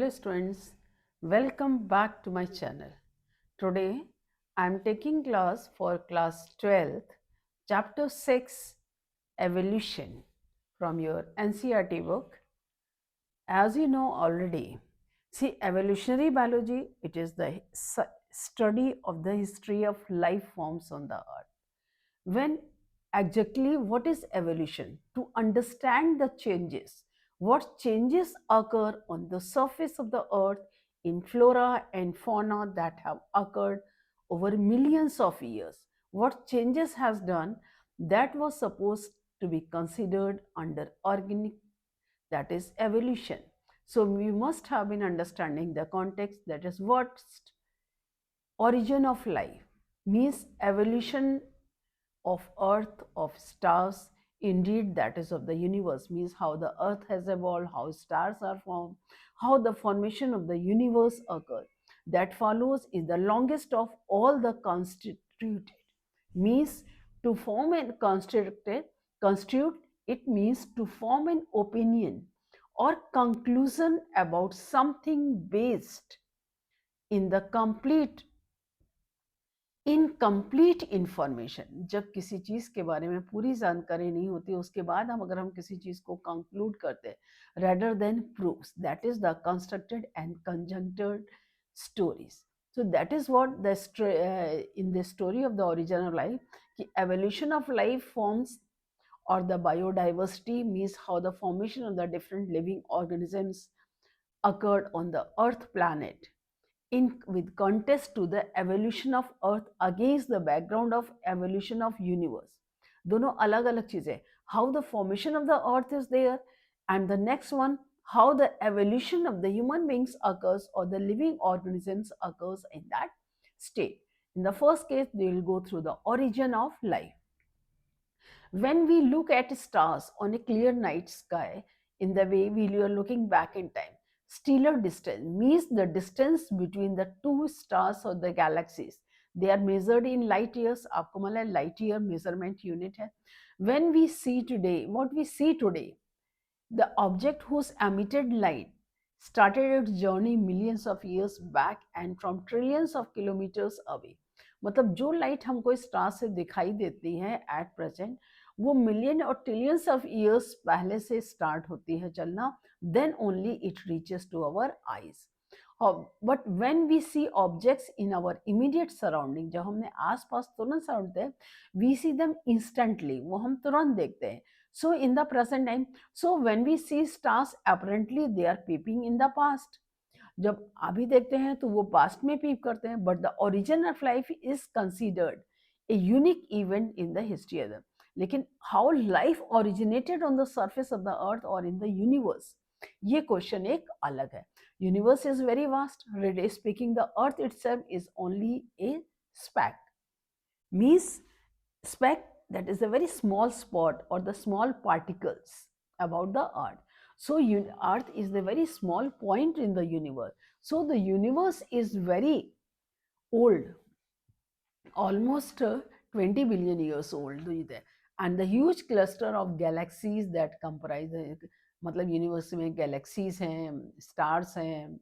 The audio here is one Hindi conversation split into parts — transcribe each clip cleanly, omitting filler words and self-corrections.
Hello students, welcome back to my channel. Today I am taking class for class 12th, chapter 6, Evolution from your NCERT book. As you know already, see, evolutionary biology, it is the study of the history of life forms on the earth. When exactly what is evolution? To understand the changes, what changes occur on the surface of the earth in flora and fauna that have occurred over millions of years, what changes has done that was supposed to be considered under organic, that is evolution. So we must have been understanding the context, that is what origin of life means, evolution of earth, of stars, indeed that is of the universe, means how the earth has evolved, how stars are formed, how the formation of the universe occurred. That follows is the longest of all the constituted, means to form and constitute, it means to form an opinion or conclusion about something based in the complete incomplete information. जब किसी चीज़ के बारे में पूरी जानकारी नहीं होती, उसके बाद अगर हम किसी चीज़ को कंक्लूड करते हैं rather than proofs, that is the constructed and conjuncted stories. So that is what the in the story of the origin of life, कि evolution of life forms or the biodiversity means how the formation of the different living organisms occurred on the earth planet in with contest to the evolution of earth against the background of evolution of universe. दोनों अलग अलग चीजें, how the formation of the earth is there, and the next one, how the evolution of the human beings occurs or the living organisms occurs in that state. In the first case, they will go through the origin of life. When we look at stars on a clear night sky, in the way we are looking back in time, stellar distance means the distance between the two stars or the galaxies. They are measured in light years. आपको मालूम है light year measurement unit है. When we see today, what we see today, the object whose emitted light started its journey millions of years back and from trillions of kilometers away. मतलब जो लाइट हमको स्टार से दिखाई देती है एट प्रेजेंट, वो मिलियन और ट्रिलियंस ऑफ ईयर्स पहले से स्टार्ट होती है चलना, then only it reaches to our eyes. But when we see objects in our immediate surrounding, जब हमने आसपास तुरंत सराउंड है, वी सी देम इंस्टेंटली, वो हम तुरंत देखते हैं. So in the present time, so when we see stars, apparently they are peeping in the past. जब अभी देखते हैं तो वो पास्ट में पीप करते हैं, but the origin of life is considered a unique event in the history of the. लेकिन how life originated on the surface of the earth or in the universe, ये क्वेश्चन एक अलग है. Universe is very vast. Really speaking, the earth itself is only a speck, means speck, that is a very small spot or the small particles about the earth. So earth is the very small point in the universe. So the universe is very old, almost 20 billion years old, and the huge cluster of galaxies that comprise, मतलब यूनिवर्स में गैलेक्सीज हैं, स्टार्स हैं,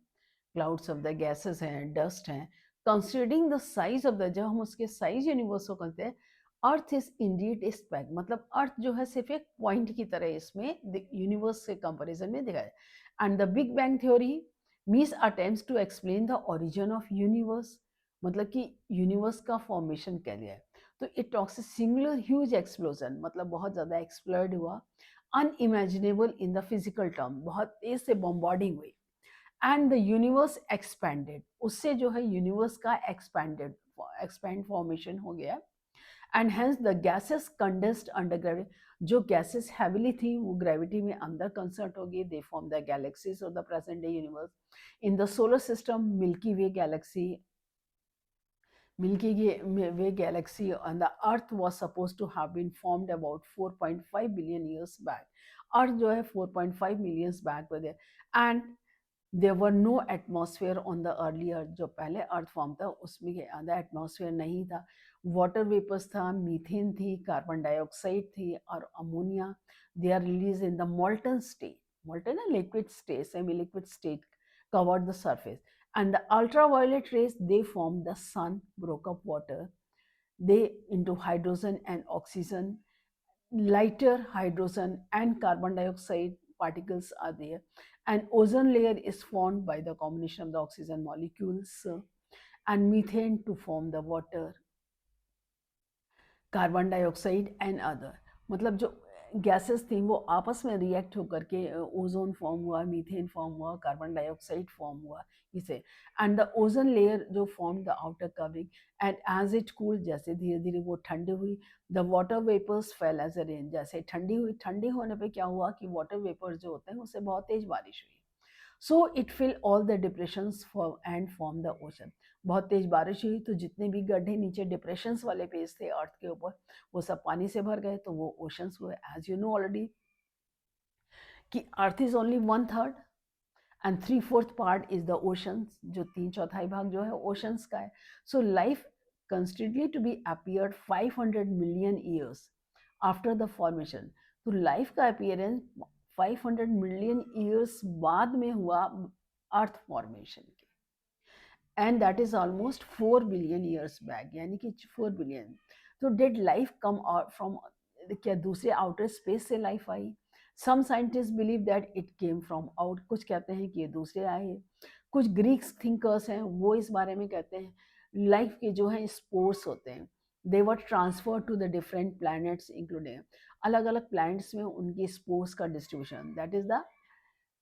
क्लाउड्स ऑफ द गैसेस हैं, डस्ट हैं. Considering the size of the, जब हम उसके साइज यूनिवर्स को करते हैं, earth is indeed a speck, मतलब अर्थ जो है सिर्फ एक पॉइंट की तरह इसमें यूनिवर्स के कंपैरिजन में दिखाया. And the big bang theory means attempts to explain the origin of universe, मतलब कि यूनिवर्स का फॉर्मेशन क्या लिया है. तो it talks a singular huge explosion, मतलब बहुत ज़्यादा एक्सप्लोड हुआ, unimaginable in the physical term, बहुत तेज से बॉम्बार्डिंग हुई. एंड द यूनिवर्स एक्सपैंडेड, उससे जो है यूनिवर्स का एक्सपैंड फॉर्मेशन हो गया. And hence the gases condensed under gravity, जो गैसेस हैविली थी वो ग्रेविटी में अंदर कंसर्ट हो गई. They form the galaxies of the present day universe. In the solar system, milky way Galaxy, Milky Way galaxy, and the Earth was supposed to have been formed about 4.5 billion years back. Earth जो है 4.5 million back were there, and there were no atmosphere on the early Earth. जो पहले अर्थ फॉर्म था उसमें ज़्यादा एटमॉस्फेयर नहीं था. वाटर वेपर्स था, मीथेन थी, कार्बन डाइऑक्साइड थी और ammonia. They are release in the molten state. Molten है liquid state, semi liquid state covered the surface. And the ultraviolet rays, they formed the sun, broke up water, they into hydrogen and oxygen, lighter hydrogen and carbon dioxide particles are there, and ozone layer is formed by the combination of the oxygen molecules and methane to form the water, carbon dioxide and other, मतलब जो गैसेस थी वो आपस में रिएक्ट होकर के ओजोन फॉर्म हुआ, मीथेन फॉर्म हुआ, कार्बन डाइऑक्साइड फॉर्म हुआ इसे, एंड द ओजोन लेयर जो form the outer covering, and as it cool, जैसे धीरे धीरे वो ठंडी हुई, the water vapours fell as a rain, जैसे ठंडी हुई, ठंडी होने पे क्या हुआ कि वाटर वेपर्स जो होते हैं उससे बहुत तेज बारिश हुई, so it fill all the depressions and form the ocean, बहुत तेज बारिश हुई तो जितने भी गड्ढे नीचे डिप्रेशंस वाले पेज थे अर्थ के ऊपर वो सब पानी से भर गए, तो वो ओशंस हुए। एज यू नो ऑलरेडी कि earth is only 1/3 and 3/4 part is the oceans, जो 3/4 भाग जो है ओशंस का है। So life constantly to be appeared 500 million years after the formation, तो लाइफ का अपीयरेंस 500 मिलियन ईयर्स बाद में हुआ अर्थ फॉर्मेशन के, and that is almost 4 billion years back, यानी कि 4 बिलियन। तो did life come out from, क्या दूसरे आउटर स्पेस से लाइफ आई? Some scientist believe that it came from out, कुछ कहते हैं कि ये दूसरे आए, कुछ ग्रीक्स थिंकर्स हैं वो इस बारे में कहते हैं लाइफ के जो है स्पोर्स होते हैं, they were transfer to the different planets including, अलग अलग प्लैनेट्स में उनकी स्पोर्स का distribution, that is the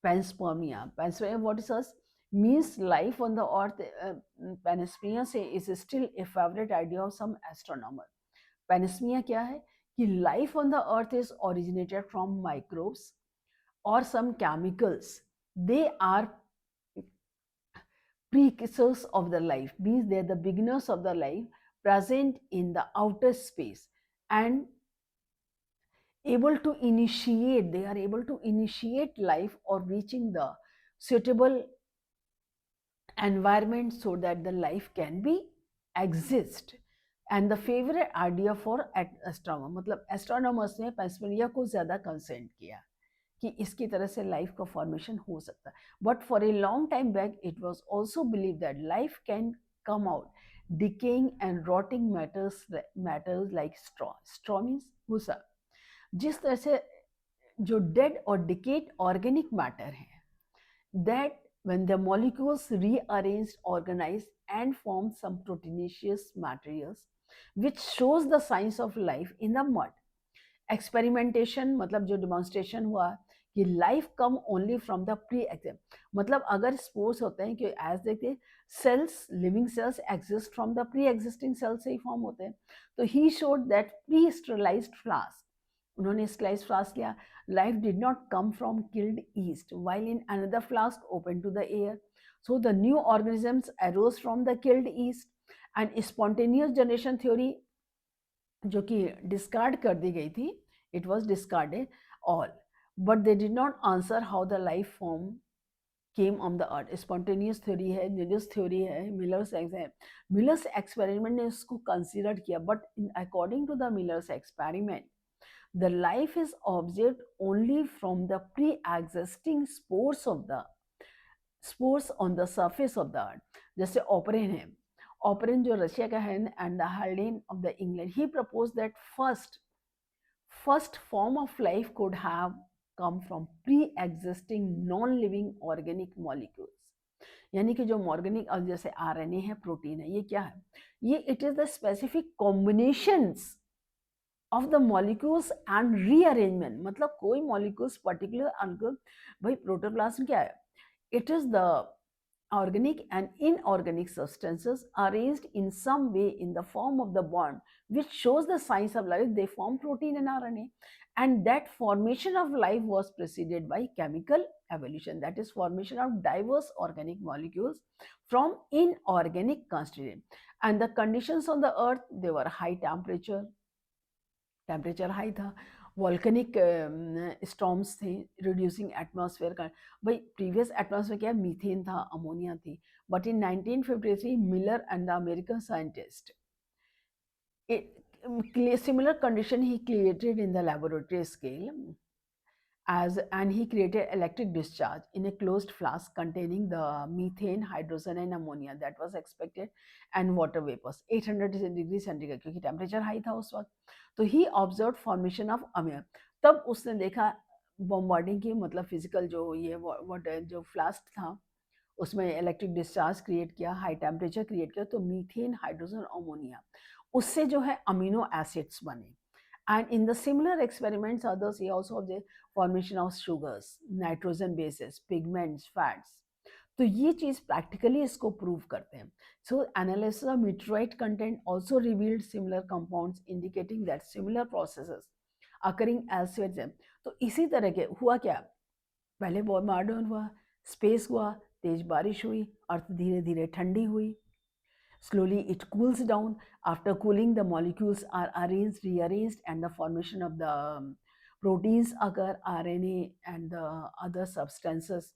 panspermia. Panspermia, what is us? Means life on the earth. Panspermia say is still a favorite idea of some astronomer. Panspermia क्या है कि life on the earth is originated from microbes or some chemicals. They are precursors of the life, means they are the beginners of the life present in the outer space and able to initiate, they are able to initiate life or reaching the suitable environment so that the life can be exist. And the favorite idea for astronomer, मतलब astronomers ने पेंसिलिया को ज़्यादा कंसेंट किया कि इसकी तरह से लाइफ का फॉर्मेशन हो सकता है, but for a long time back it was also believe that life can come out decaying and rotting matters like straw means भूसा, जिस तरह से जो डेड और डिकेड ऑर्गेनिक मैटर है, that when the molecules rearranged, organized and form some proteinaceous materials which shows the signs of life in the mud. Experimentation मतलब जो डिमॉन्स्ट्रेशन हुआ कि life come only from the pre existing, मतलब अगर स्पोर्स होते हैं कि एज देखते cells, living cells exist from the pre existing cells से ही फॉर्म होते हैं, तो he showed that pre sterilised flask, उन्होंने स्टरलाइज्ड फ्लास्क किया, life did not come from killed yeast while in another flask open to the air, so the new organisms arose from the killed yeast, and spontaneous generation theory जो कि डिस्कार्ड कर दी गई थी, it was discarded all, but they did not answer how the life form came on the earth. Spontaneous theory है, मिलर्स थ्योरी है, मिलर्स एक्सपेरिमेंट ने इसको कंसिडर किया, but according to the Miller's experiment the life is observed only from the pre-existing spores on the surface of the earth. जैसे ऑपरेन है, ऑपरेन जो रशिया का है and the Haldane of the England, he propose that first form of life could have come from pre-existing non-living organic molecules, यानी कि जो ऑर्गेनिक जैसे आरएनए है, प्रोटीन है, ये क्या है, ये it is the specific combinations of the molecules and rearrangement, मतलब कोई मॉलिक्यूल्स पर्टिकुलर अंक, भाई प्रोटोप्लाज्म क्या है, it is the organic and inorganic substances arranged in some way in the form of the bond which shows the signs of life, they form protein and RNA, and that formation of life was preceded by chemical evolution, that is formation of diverse organic molecules from inorganic constituent, and the conditions on the earth, they were high temperature, temperature high था, वॉल्केनिक स्टॉर्म्स थे, रिड्यूसिंग एटमॉस्फेयर का, भाई प्रीवियस एटमॉस्फेयर क्या, मीथेन था, अमोनिया थी, but in 1953 Miller and the American scientist similar condition he created in the laboratory scale, as and he created electric discharge in a closed flask containing the methane, hydrogen and ammonia that was expected and water vapors 800 degree centigrade क्योंकि टेम्परेचर हाई था उस वक्त. तो ही ऑब्जर्व फॉर्मेशन ऑफ अमीर. तब उसने देखा बॉम्बार्डिंग की मतलब फिजिकल जो ये वाटर जो फ्लास्क था उसमें इलेक्ट्रिक डिस्चार्ज क्रिएट किया, हाई टेम्परेचर क्रिएट किया, तो मीथेन, हाइड्रोजन, अमोनिया उससे जो है अमीनो एसिड्स बने. And in the similar experiments, others he also observed formation of sugars, nitrogen bases, pigments, fats. तो ये चीज प्रैक्टिकली इसको प्रूव करते हैं. So analysis of meteorite content also revealed similar compounds indicating that similar processes occurring elsewhere. तो इसी तरह के हुआ क्या, पहले बॉम्बार्डमेंट हुआ, स्पेस हुआ, तेज बारिश हुई, अर्थ धीरे धीरे ठंडी हुई. Slowly it cools down. After cooling, the molecules are arranged, rearranged, and the formation of the proteins occur, RNA and the other substances.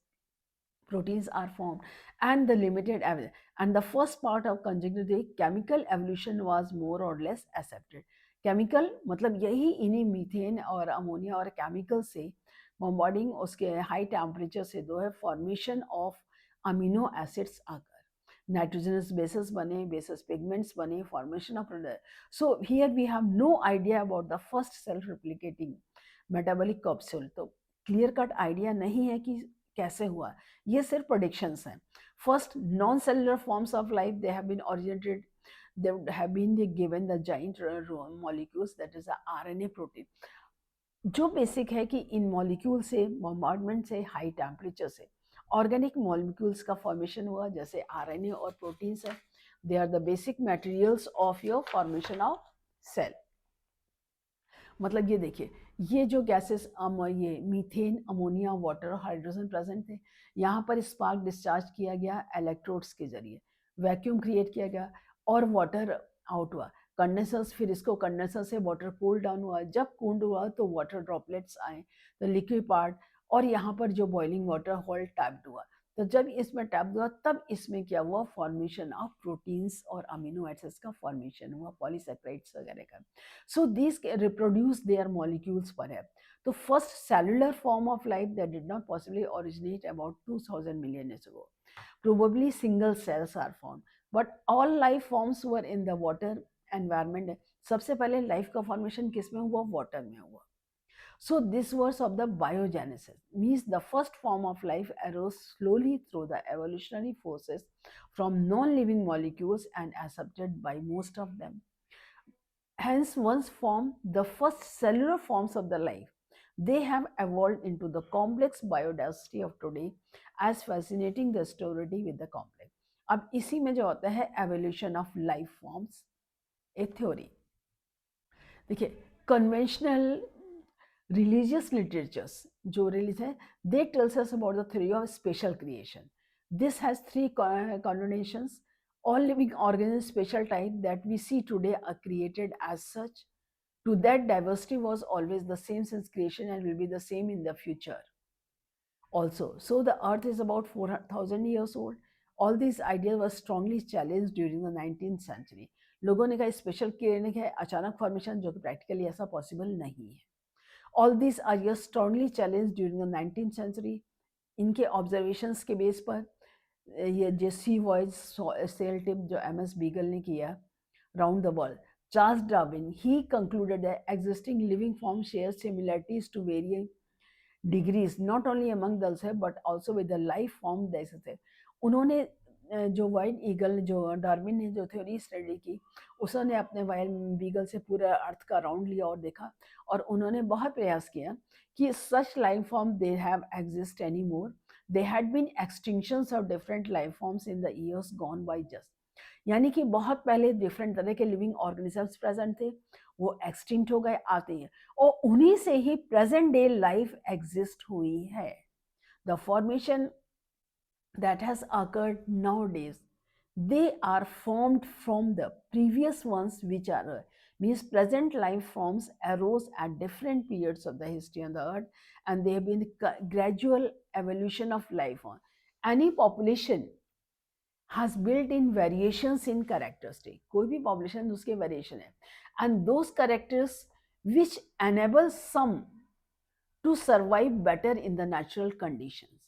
Proteins are formed, and the limited and the first part of conjunctive chemical evolution was more or less accepted. Chemical मतलब यही इन्हीं मीथेन और अमोनिया और केमिकल से बॉम्बार्डिंग उसके हाई टेम्परेचर से दो है फॉर्मेशन ऑफ अमीनो एसिड्स आकर, nitrogenous bases bane, bases pigments bane, formation of product. So here we have no idea about the first self-replicating metabolic capsule. तो clear cut idea नहीं है कि कैसे हुआ, ये सिर्फ predictions हैं. First non-cellular forms of life, they have been originated, they would have been given the giant molecules, that is the RNA protein. जो बेसिक है कि इन मॉलिक्यूल से बॉम्बार्डमेंट से हाई टेम्परेचर से ऑर्गेनिक मॉलिक्यूल्स का फॉर्मेशन हुआ, जैसे आरएनए और प्रोटीन्स है. They are the basic materials of your formation of cell. मतलब ये देखिए, ये जो गैसेस ये मीथेन, अमोनिया, वाटर और हाइड्रोजन प्रेजेंट थे, यहाँ पर स्पार्क डिस्चार्ज किया गया इलेक्ट्रोड्स के जरिए, वैक्यूम क्रिएट किया गया और वाटर आउट हुआ. कंडेंसर्स, फिर इसको कंडेंसर से वाटर कूल डाउन हुआ, जब कूल हुआ तो वाटर ड्रॉपलेट्स आए, तो लिक्विड पार्ट, और यहाँ पर जो बॉइलिंग वाटर होल टैप्ड हुआ. तो जब इसमें टैप हुआ तब इसमें क्या हुआ, फॉर्मेशन ऑफ प्रोटीन्स और अमीनो एसिड्स का फॉर्मेशन हुआ, पॉलीसेकेराइड्स वगैरह का. So these reproduce their molecules perhaps. The first cellular form of life that did not possibly originate about 2000 million years ago. Probably single cells are found, but all life forms were in the water environment. सबसे पहले लाइफ का फॉर्मेशन किस में हुआ, वाटर में हुआ. So this was of the biogenesis, means the first form of life arose slowly through the evolutionary forces from non-living molecules and accepted by most of them. Hence, once formed, the first cellular forms of the life, they have evolved into the complex biodiversity of today, as fascinating the story with the complex. अब इसी में जो होता है evolution of life forms, a theory. देखिए, conventional religious literatures जो रिलीज है, they tells us about the theory of special creation. This has three connotations. All living organisms special type that we see today are created as such. To that, diversity was always the same since creation and will be the same in the future also. So the earth is about 4,000 years old. All these ideas were strongly challenged during the 19th century. लोगों ने कहा स्पेशल क्लिनिक है, अचानक फॉर्मेशन, जो कि प्रैक्टिकली ऐसा पॉसिबल नहीं है. All these ideas strongly challenged during the 19th century. इनके ऑब्जर्वेशंस के बेस पर ये जो सी वॉइस सेल टिप जो MS बीगल ने किया round the world, Charles Darwin, he concluded that existing living forms share similarities to varying degrees, not only among themselves but also with the life form जैसे थे. उन्होंने जो वाइल्ड ईगल, जो डार्विन ने जो थ्योरी स्टडी की, उसने अपने वाइल्ड बीगल से पूरा अर्थ का राउंड लिया और देखा, और उन्होंने बहुत प्रयास किया कि such life form they have exist any more. They had been extinctions of different life forms in the years gone by just. यानी कि बहुत पहले डिफरेंट तरह के लिविंग ऑर्गेनिजम्स प्रेजेंट थे, वो एक्सटिंक्ट हो गए, आते हैं, और उन्हीं से ही प्रेजेंट डे लाइफ एग्जिस्ट हुई है. The formation that has occurred nowadays, they are formed from the previous ones, which are means present life forms arose at different periods of the history on the earth, and they have been gradual evolution of life on. Any population has built in variations in characteristic. कोई भी population उसके variation है, and those characters which enable some to survive better in the natural conditions.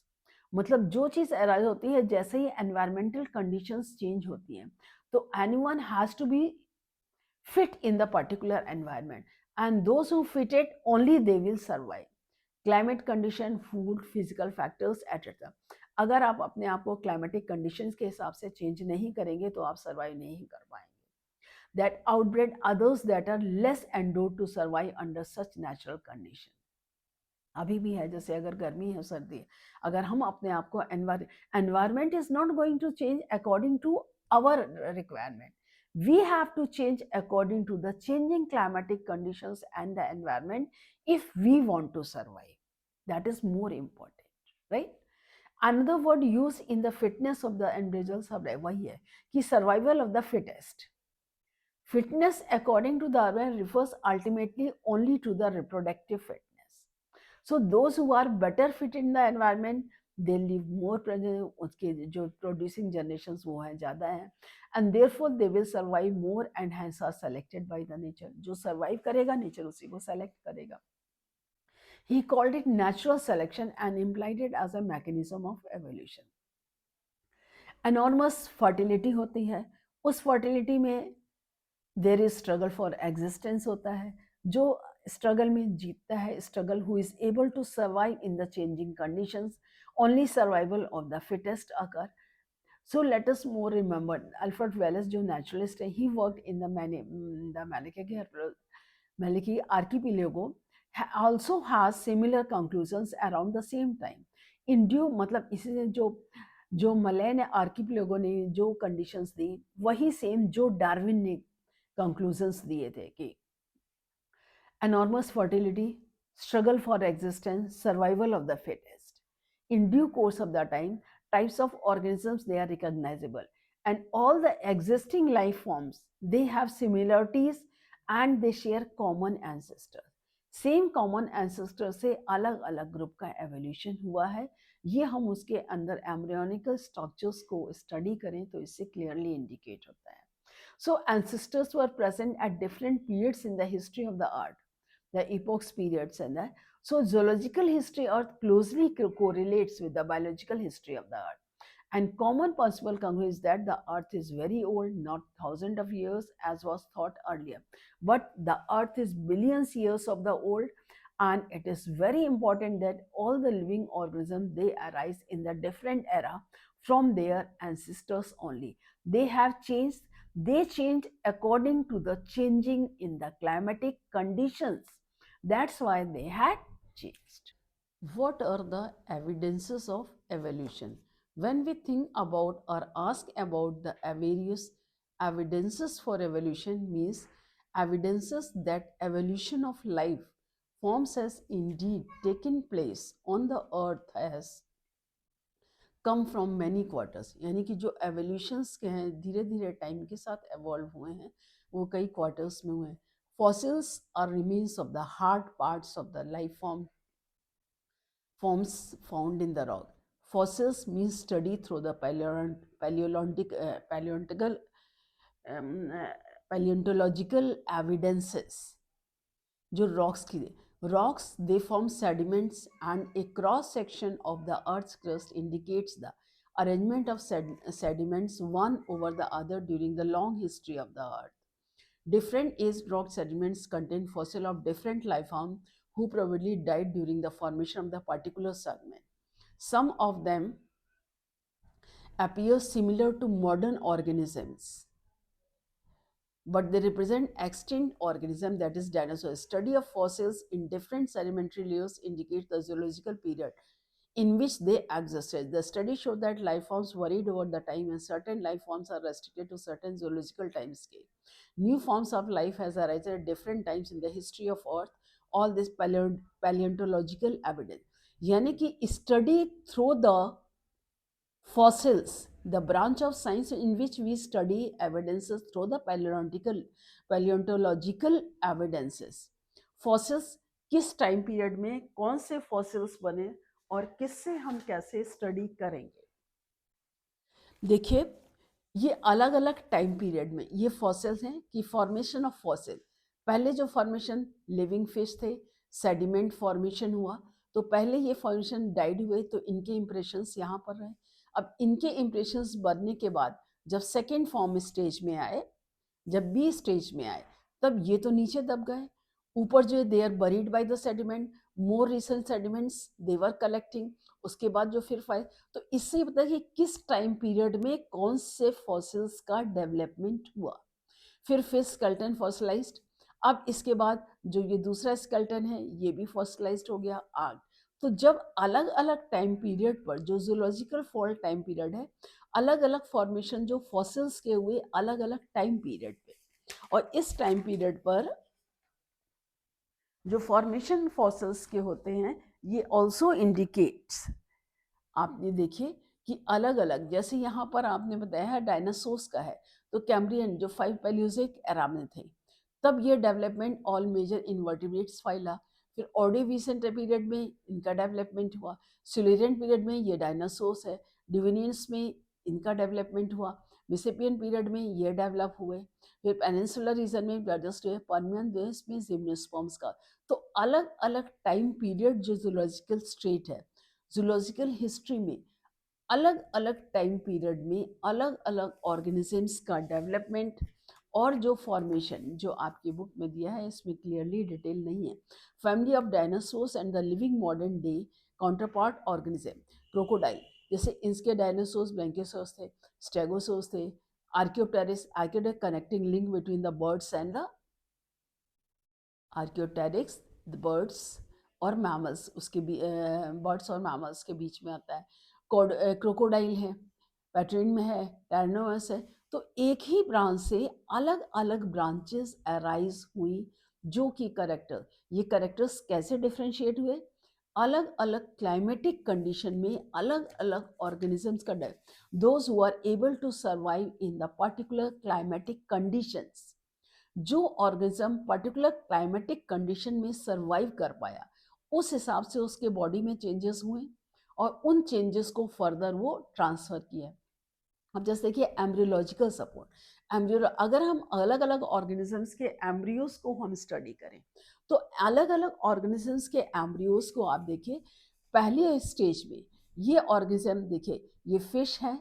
मतलब जो चीज़ अराइज होती है जैसे ही एनवायरमेंटल कंडीशंस चेंज होती हैं, तो anyone has to be fit in the particular environment, and those who fit it only they will survive. Climate condition, food, physical factors, etc. अगर आप अपने आप को क्लाइमेटिक कंडीशंस के हिसाब से चेंज नहीं करेंगे तो आप सर्वाइव नहीं कर पाएंगे. That outbred others that are less endowed to survive under such natural condition. अभी भी है, जैसे अगर गर्मी है सर्दी है, अगर हम अपने आप को environment is not going to change according to our requirement, we have to change according to the changing climatic conditions and the environment if we want to survive. That is more important, right? Another word used in the fitness of the individual survival वही है कि survival of the fittest. Fitness according to Darwin refers ultimately only to the reproductive fitness. So those who are better fit in the environment, they live more, उसके जो producing generations वो हैं ज़्यादा हैं, and therefore they will survive more and hence are selected by the nature. जो survive करेगा nature उसी को select करेगा. He called it natural selection and implied it as a mechanism of evolution. Enormous fertility होती है, उस fertility में there is struggle for existence होता है, जो स्ट्रगल में जीतता है, struggle who is able to survive in the changing conditions, only survival of the fittest occur. So let us more remember Alfred Wallace जो नेचुरलिस्ट है, he worked in the Maliki archipelago, also has similar conclusions around the same time. In due मतलब इसी जो मलय ने आर्किपिलेगो ने जो कंडीशंस दी वही सेम जो डार्विन ने कंक्लूजन्स दिए थे कि enormous fertility, struggle for existence, survival of the fittest. In due course of the time, types of organisms they are recognizable, and all the existing life forms they have similarities and they share common ancestors. Same common ancestor से अलग अलग ग्रुप का एवोल्यूशन हुआ है. ये हम उसके अंदर एम्ब्रियोनिकल स्ट्रक्चर्स को स्टडी करें तो इससे क्लियरली इंडिकेट होता है. So ancestors were present at different periods in the history of the earth, the epochs periods and that. So zoological history earth closely correlates with the biological history of the earth. And common possible conclusion is that the earth is very old, not thousands of years as was thought earlier, but the earth is billions years of the old. And it is very important that all the living organisms they arise in the different era from their ancestors only. They have changed, they change according to the changing in the climatic conditions. That's why they had changed. What are the evidences of evolution? When we think about or ask about the various evidences for evolution, means evidences that evolution of life forms has indeed taken place on the earth has come from many quarters, यानी कि जो एवोल्यूशंस के हैं धीरे धीरे टाइम के साथ एवॉल्व हुए हैं वो कई क्वार्टर्स में हुए हैं. Fossils are remains of the hard parts of the life forms found in the rock. Fossils means study through the paleontological evidences जो रॉक्स की rocks they form sediments and a cross section of the earth's crust indicates the arrangement of sediments one over the other during the long history of the earth. Different aged rock sediments contain fossil of different life form who probably died during the formation of the particular segment. Some of them appear similar to modern organisms, but they represent extinct organism, that is dinosaurs. Study of fossils in different sedimentary layers indicates the zoological period in which they existed. The study showed that life forms varied over the time and certain life forms are restricted to certain zoological time scale. New forms of life has arisen at different times in the history of earth. All this paleontological evidence. यानी कि study through the fossils, the branch of science in which we study evidences through the paleontological evidences. Fossils किस टाइम पीरियड में कौन से फॉसिल्स बने और किससे हम कैसे स्टडी करेंगे. देखिए ये अलग अलग टाइम पीरियड में ये फॉसिल्स हैं कि फॉर्मेशन ऑफ फॉसिल. पहले जो फॉर्मेशन लिविंग फिश थे, सेडिमेंट फॉर्मेशन हुआ, तो पहले ये फॉर्मेशन डाइड हुए तो इनके इम्प्रेशंस यहाँ पर रहे। अब इनके इम्प्रेशंस बनने के बाद जब सेकेंड फॉर्म स्टेज में आए, जब बी स्टेज में आए, तब ये तो नीचे दब गए, ऊपर जो है they are buried by the sediment, more recent sediments they were collecting, उसके बाद जो फिर फाइल, तो इससे पता है कि किस टाइम पीरियड में कौन से फॉसिल्स का डेवलपमेंट हुआ। फिर फिश स्केल्टन फॉसिलाइज्ड, अब इसके बाद जो ये दूसरा स्केल्टन है ये भी फॉसिलाइज्ड हो गया आग। तो जब अलग अलग टाइम पीरियड पर, जो जूलॉजिकल फॉल्ट टाइम पीरियड है, अलग अलग फॉर्मेशन जो फॉसिल्स के हुए अलग अलग टाइम पीरियड पे, और इस टाइम पीरियड पर जो फॉर्मेशन फॉसिल्स के होते हैं ये ऑल्सो इंडिकेट्स, आप ये देखिए कि अलग अलग, जैसे यहाँ पर आपने बताया है डायनासोर्स का है, तो कैम्ब्रियन जो 5 पैलियोजिक एरा में थे, तब ये development all major invertebrates phyla. फिर ऑर्डोविसेंट पीरियड में इनका डेवलपमेंट हुआ, सिल्यूरियन पीरियड में ये डायनासोर्स है, डिविनियंस में इनका डेवलपमेंट हुआ, मिसेपियन पीरियड में ये डेवलप हुए, फिर पेनिनसुलर रीजन में ब्लडस्ट हुए, पर्मियन देश में जिम्नोस्पर्म्स का। तो अलग अलग टाइम पीरियड जो जूलॉजिकल स्टेट है, जूलॉजिकल हिस्ट्री में अलग अलग टाइम पीरियड में अलग अलग ऑर्गेनिजम्स का डेवलपमेंट और जो फॉर्मेशन जो आपकी बुक में दिया है इसमें क्लियरली डिटेल नहीं है। Family of dinosaurs and the living modern day counterpart organism, crocodile, जैसे इसके डायनासोर्स ब्रैंकियोसॉर्स थे, स्टेगोसोर्स थे, आर्कियोप्टेरिक्स, आर्कियोडेक connecting link between the birds and the archaeopteryx, the birds और मैमल्स, उसके बर्ड्स और मैमल्स के बीच में आता है। क्रोकोडाइल है, पैट्रिन में है, टैरनोमस है। तो एक ही ब्रांच से अलग अलग ब्रांचेस अराइज हुई, जो कि करेक्टर, ये करेक्टर्स कैसे डिफ्रेंशिएट हुए, अलग अलग क्लाइमेटिक कंडीशन में अलग अलग ऑर्गेनिजम्स का those who are able to survive in the particular climatic conditions, जो ऑर्गेनिज्म पर्टिकुलर क्लाइमेटिक कंडीशन में सरवाइव कर पाया, उस हिसाब से उसके बॉडी में चेंजेस हुए और उन चेंजेस को फर्दर वो ट्रांसफर किया। अब जैसे देखिए एम्ब्रियोलॉजिकल सपोर्ट, एम्ब्रियो, अगर हम अलग अलग ऑर्गेनिजम्स के एम्ब्रियोज को हम स्टडी करें, तो अलग अलग ऑर्गेनिजम्स के एम्ब्रियोज को आप देखिए, पहले स्टेज में ये ऑर्गेनिज्म देखिए, ये फिश है,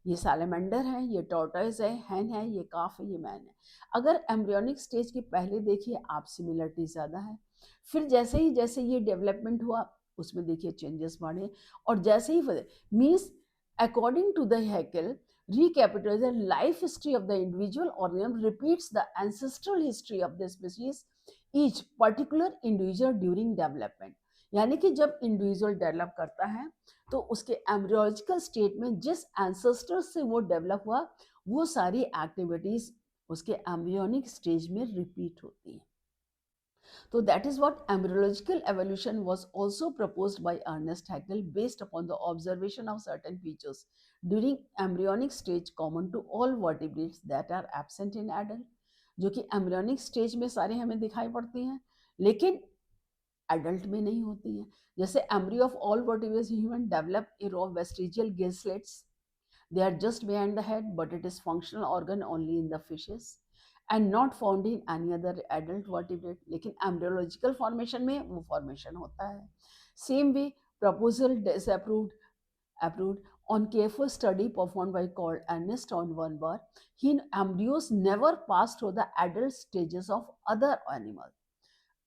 ये सैलमेंडर है, ये टॉर्टोइज है, हैन है, ये काफ है, ये मैन है। अगर एम्ब्रियोनिक स्टेज के पहले देखिए आप सिमिलरिटी ज़्यादा है, फिर जैसे ये डेवलपमेंट हुआ उसमें देखिए चेंजेस बढ़े, और जैसे ही means according to the Haeckel, recapitulates the life history of the individual organism, repeats the ancestral history of the species, each particular individual during development। यानी कि जब इंडिविजुअल डेवलप करता है तो उसके एम्ब्रियोलॉजिकल स्टेट में जिस एंसेस्टर से वो डेवलप हुआ, वो सारी एक्टिविटीज उसके एम्ब्रियोनिक स्टेज में रिपीट होती हैं। So that is what embryological evolution was also proposed by Ernest Haeckel based upon the observation of certain features during embryonic stage common to all vertebrates that are absent in adult, जो कि embryonic stage में सारे हमें दिखाई पड़ती हैं लेकिन adult में नहीं होती हैं। जैसे embryo of all vertebrates human develop a raw vestigial gill slits, they are just behind the head, but it is functional organ only in the fishes and not found in any other adult vertebrate, लेकिन embryological formation में वो formation होता है। Same way, proposal approved on careful study performed by called Ernest Hornberg, he embryos never pass through the adult stages of other animal।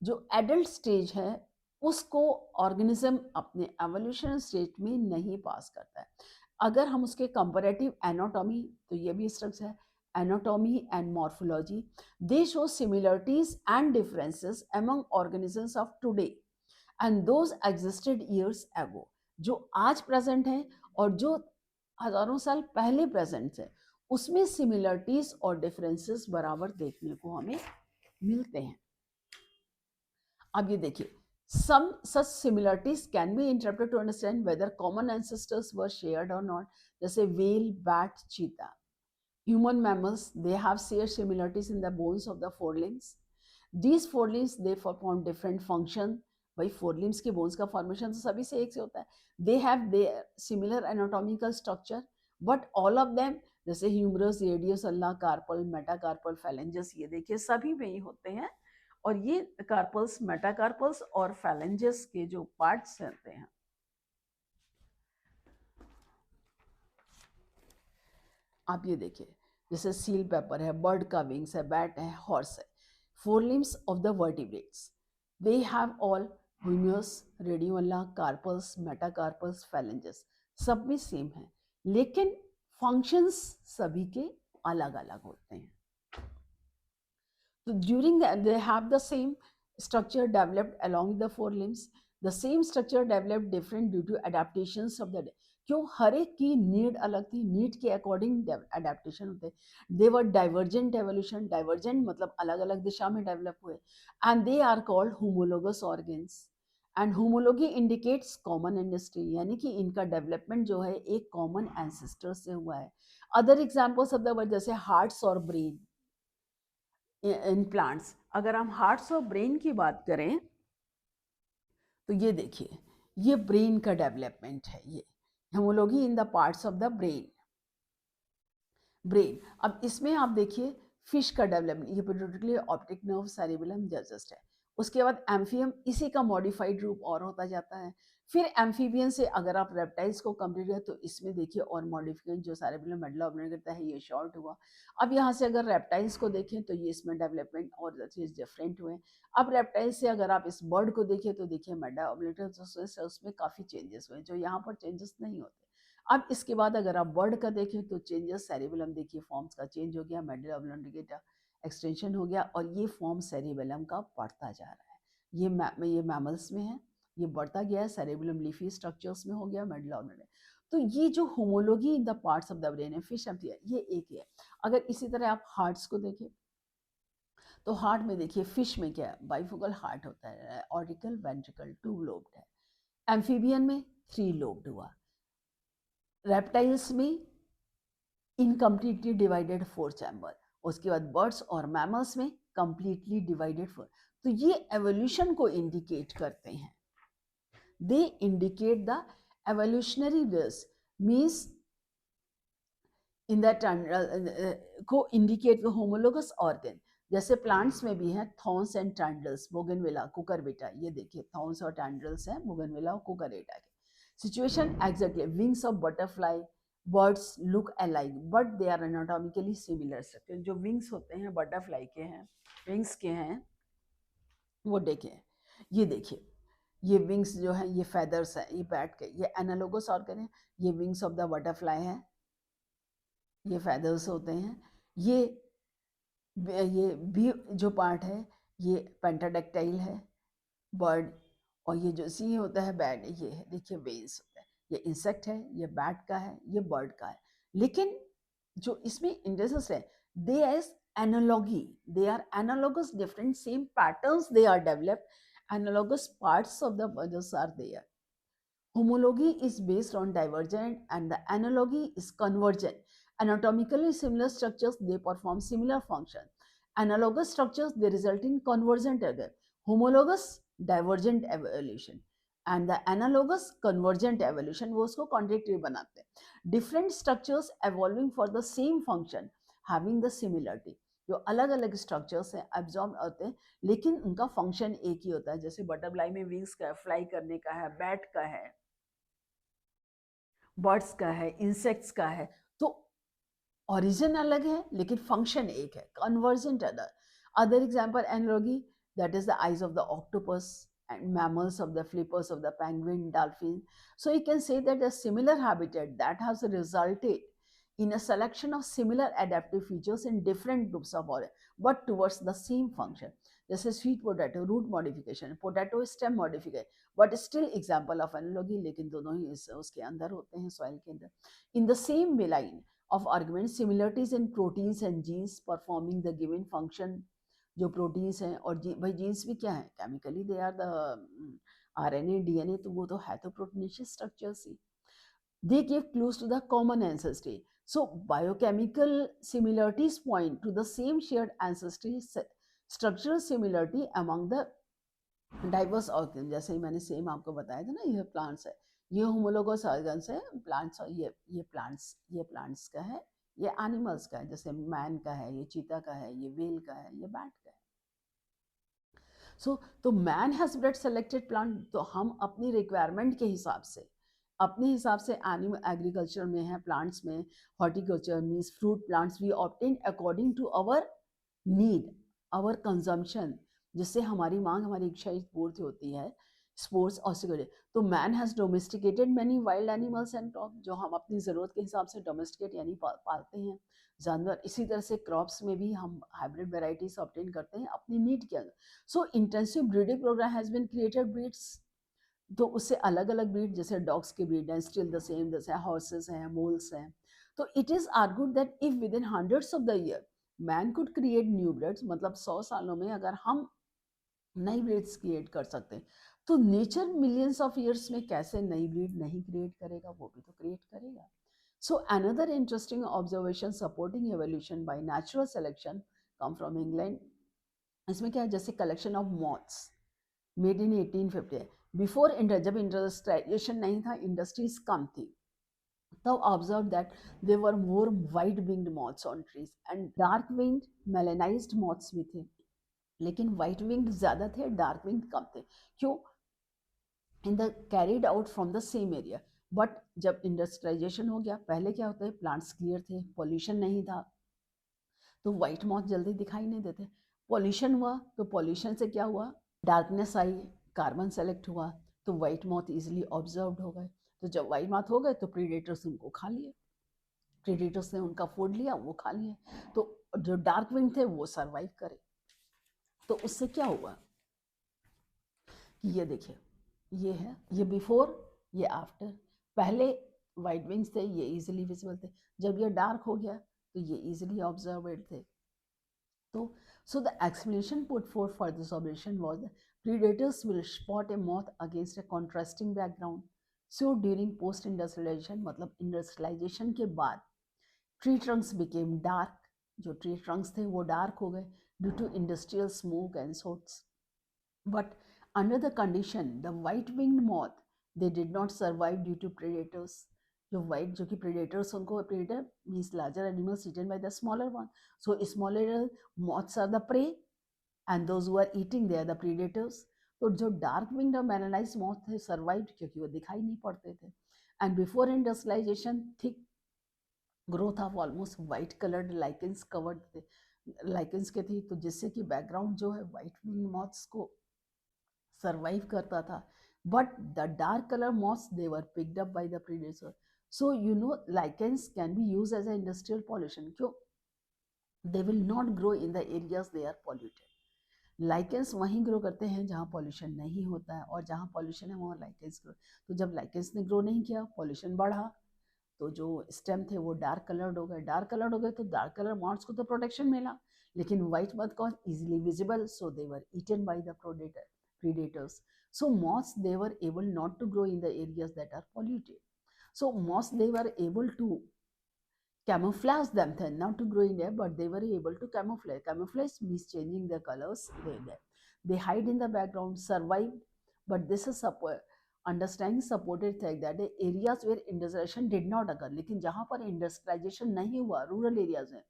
जो एडल्ट स्टेज है उसको ऑर्गेनिज्म अपने एवोल्यूशन स्टेज में नहीं पास करता है। अगर हम उसके कंपैरेटिव एनाटॉमी, तो ये भी स्ट्रक्चर है, anatomy and morphology, they show similarities and differences among organisms of today and those existed years ago, जो आज प्रेजेंट है और जो हजारों साल पहले प्रेजेंट है, उसमें सिमिलरिटीज और डिफरेंसेस बराबर देखने को हमें मिलते हैं। अब ये देखिए, some such similarities can be interpreted to understand whether common ancestors were shared or not, जैसे whale, bat, cheetah, human mammals, they have shared similarities in the bones of the forelimbs, these forelimbs they perform different function। भाई forelimbs के bones का formation तो सभी से एक से होता है, they have their similar anatomical structure but all of them, जैसे humerus, radius, ulna, carpal, metacarpal, phalanges, ये देखिए सभी में ही होते हैं और ये कार्पल्स, मेटाकार्पल्स और फैलेंजेस के जो पार्ट्स रहते हैं, आप ये देखिए, जैसे सील पेपर है, बर्ड का विंग्स है, बैट है, हॉर्स है, four limbs of the vertebrates, they have all humerus, radioulna, carpals, metacarpals, phalanges, सब में सेम है, लेकिन फंक्शंस सभी के अलग अलग होते हैं. So during they have the same structure developed along with the four limbs. The same structure developed different due to adaptations of the day. क्यों? हर एक की नीड अलग थी, नीड के अकॉर्डिंग अडेप्टेशन होते. They were divergent evolution, divergent मतलब अलग अलग दिशा में डेवलप हुए, and they are called homologous organs. And homology indicates common industry, यानी कि इनका डेवलपमेंट जो है एक कॉमन एंसेस्टर से हुआ है. Other examples of the word जैसे हार्ट्स और ब्रेन इन प्लांट्स. अगर हम हार्ट्स और ब्रेन की बात करें तो ये देखिए, ये ब्रेन का डेवलपमेंट है, ये homology in the parts of the brain. अब इसमें आप देखिए फिश का डेवलपमेंट, ये pituitary optic nerve cerebellum just है. उसके बाद एम्फियम, इसी का मॉडिफाइड रूप और होता जाता है. फिर एम्फीबियन से अगर आप रेप्टाइल्स को कंप्लीट है तो इसमें देखिए और मॉडिफिकेशन, जो सेरिबेलम मेडुला ऑब्लिंगेटा है ये शॉर्ट हुआ. अब यहाँ से अगर रेप्टाइल्स को देखें तो ये इसमें डेवलपमेंट और चीज डिफरेंट हुए. अब रेप्टाइल्स से अगर आप इस बर्ड को देखिए तो देखिए मेडुला ऑब्लिंगेटा, उसमें काफी चेंजेस हुए जो यहाँ पर चेंजेस नहीं होते. अब इसके बाद अगर आप बर्ड का देखें तो चेंजेस, सेरिबेलम देखिए फॉर्म्स का चेंज हो गया, मेडुला ऑब्लिंगेटा एक्सटेंशन हो गया, और ये फॉर्म सेरिबेलम का बढ़ता जा रहा है. ये मैमल्स में है, ये बढ़ता गया है, सेरिबेलम लीफी स्ट्रक्चर्स में हो गया, मेडुला ऑब्लिंगेटा. तो ये जो homology in the parts of the brain है, फिश ये एक ही है. अगर इसी तरह आप हार्ट्स को देखें तो हार्ट में देखिए, फिश में क्या है, बाइफोकल हार्ट होता है, ऑर्टिकल, वेंट्रिकल, टू लोब्ड है. एम्फीबियन में थ्री लोब्ड हुआ. रेप्टाइल्स में इनकम्प्लीटली डिवाइडेड फोर चैम्बर. उसके बाद बर्ड्स और मैमल्स में कंप्लीटली डिवाइडेड फोर. तो ये एवोल्यूशन को इंडिकेट करते हैं. They indicate the evolutionary this means in that को इंडिकेट द होमोलोगस ऑर्गन. जैसे प्लांट्स में भी है थॉर्न्स एंड टैंडल्स, बोगनविला, कुकरबिटा, ये देखिए थॉर्न्स और टैंडल्स हैं बोगनविला और कुकरबिटा के. Situation exactly, wings of butterfly, birds look alike but they are anatomically similar structure. जो विंग्स होते हैं बटरफ्लाई के हैं, विंग्स के हैं, वो देखिए, ये देखिए, ये विंग्स जो है ये फेदर्स है, ये बैट के, ये एनालोगस ऑर्गन है. ये विंग्स ऑफ द बटरफ्लाई है, ये फेदर्स होते हैं. ये भी जो पार्ट है ये पेंटाडेक्टाइल है बर्ड, और ये जो सी होता है बैट, ये है देखिए वेन्स होता है. ये इंसेक्ट है, ये बैट का है, ये बर्ड का है. लेकिन जो इसमें इंटरेस्ट है, they as analogy, they are analogous, different same patterns they are developed, analogous parts of the birds are there. Homology is based on divergent and the analogy is convergent. Anatomically similar structures, they perform similar function. Analogous structures, they result in convergent error. Homologous, divergent evolution. And the analogous, convergent evolution, वो उसको contradictory बनाते हैं. Different structures evolving for the same function, having the similarity. जो अलग अलग स्ट्रक्चर्स हैं एब्जॉर्ब होते हैं, लेकिन उनका फंक्शन एक ही होता है. जैसे बटरफ्लाई में विंग्स का है, फ्लाई करने का है, बैट का है, बर्ड्स का है, इंसेक्ट्स का है. तो ओरिजिन अलग है लेकिन फंक्शन एक है, convergent other. Other example analogy, that is the eyes of the octopus and mammals of the flippers of the penguin, dolphin. So you can say that a similar habitat that has resulted in a selection of similar adaptive features in different groups of organisms, but towards the same function. This is sweet potato, root modification, potato stem modification, but still example of analogy, लेकिन दोनों ही उसके अंदर होते हैं, सॉइल के अंदर. In the same line of argument, similarities in proteins and genes performing the given function. जो प्रोटीन्स हैं और भाई जीन्स भी क्या है, chemically they are the RNA, DNA, तो वो तो है तो प्रोटीनेशियस स्ट्रक्चर्स ही. They give clues to the common ancestry. So biochemical similarities point to the same shared ancestry, structural similarity among the diverse organ. जैसे ही मैंने सेम आपको बताया था ना, ये प्लांट्स है, ये होमोलोगस ऑर्गन्स है प्लांट्स, और ये प्लांट्स का है, ये एनिमल्स का है, जैसे मैन का है, ये चीता का है, ये व्हेल का है, ये बैट का है. तो man has bread selected plant, तो हम अपनी रिक्वायरमेंट के हिसाब से, अपने हिसाब से एनिमल एग्रीकल्चर में है, प्लांट्स में, horticulture means fruit plants we obtain according to our need, our consumption, जिससे हमारी मांग, हमारी इच्छा पूर्ति होती है। स्पोर्ट्स और सिक्योरिटी, तो man has domesticated many wild animals and crop, जो हम अपनी ज़रूरत के हिसाब से डोमेस्टिकेट यानी पालते हैं जानवर। इसी तरह से क्रॉप्स में भी हम हाइब्रिड वेराइटीज ऑब्टेन करते हैं अपनी नीड के अंदर। So intensive breeding programme has been created breeds, तो उससे अलग अलग ब्रीड, जैसे डॉग्स की ब्रीड है स्टिल द सेम, जैसे हॉर्सेस हैं, मोल्स हैं। तो it is argued that if within hundreds of the year man could create new breeds, मतलब 100 सालों में अगर हम नई ब्रीड्स क्रिएट कर सकते हैं, तो नेचर मिलियंस ऑफ ईयर्स में कैसे नई ब्रीड नहीं क्रिएट करेगा, वो भी तो क्रिएट करेगा। So another interesting observation supporting evolution by natural selection come from England. इसमें क्या है, जैसे collection of moths made in 1850, before जब इंडस्ट्रियलाइजेशन नहीं था, इंडस्ट्रीज कम थी, तब observe that they were more white winged moths on trees and dark winged melanised moths भी थे, लेकिन वाइट विंग्ड ज्यादा थे, डार्क विंग्ड कम थे। क्यों? In the carried out from the same area. But जब इंडस्ट्रियलाइजेशन हो गया, पहले क्या होता है, प्लांट्स क्लियर थे, पॉल्यूशन नहीं था, तो वाइट मॉथ जल्दी दिखाई नहीं देते। पॉल्यूशन हुआ, तो पॉल्यूशन से क्या हुआ, डार्कनेस आई, कार्बन सेलेक्ट हुआ, तो वाइट मॉथ इजिली ऑब्जर्व्ड हो गए। तो जब वाइट मॉथ हो गए तो प्रीडेटर्स उनको खा लिए, प्रीडेटर्स ने उनका फूड लिया, वो खा लिए, तो जो डार्क विंग थे वो सरवाइव करे। तो उससे क्या हुआ कि ये देखिए, ये है, ये बिफोर, ये आफ्टर। पहले वाइट विंग्स थे, ये इजिली विजिबल थे, जब ये डार्क हो गया तो ये इजिली ऑब्जर्वेड थे। So the explanation put forth for this observation was that predators will spot a moth against a contrasting background. So during post-industrialization, मतलब industrialization के बाद tree trunks became dark. जो tree trunks थे वो dark हो गए due to industrial smoke and soot. But under the condition, the white-winged moth, they did not survive due to predators. जो कि predators, उनको predator means larger animals eaten by the smaller one. So smaller moths are the prey and those who are eating they are the predators. तो जो dark winged और melanized moth थे survived क्योंकि वो दिखाई नहीं पड़ते थे. And before industrialization, thick growth of almost white colored lichens covered थे, lichens के थी, तो जिससे कि background जो है white winged moths को survive करता था, but the dark color moths they were picked up by the predator. So you know lichens can be used as an industrial pollution. क्यों? They will not grow in the areas they are polluted. Lichens वहीं ग्रो करते हैं जहाँ पॉल्यूशन नहीं होता है, और जहाँ पॉल्यूशन है वहाँ लाइकेंस ग्रो। तो जब लाइकेंस ने ग्रो नहीं किया, पॉल्यूशन बढ़ा, तो जो स्टेम थे वो डार्क कलर्ड हो गए, डार्क कलर्ड हो गए तो डार्क कलर मॉथ्स को तो प्रोटेक्शन मिला, लेकिन white moth cause easily visible, so they were eaten by the predators. So moths they were able not to grow in the areas that are polluted. So moths they were able to camouflage them then, not to grow in there, but they were able to camouflage. Camouflage means changing the colors. They hide in the background, survive. But this is understanding supported fact that the areas where industrialization did not occur, लेकिन जहाँ पर industrialization नहीं हुआ, rural areas में,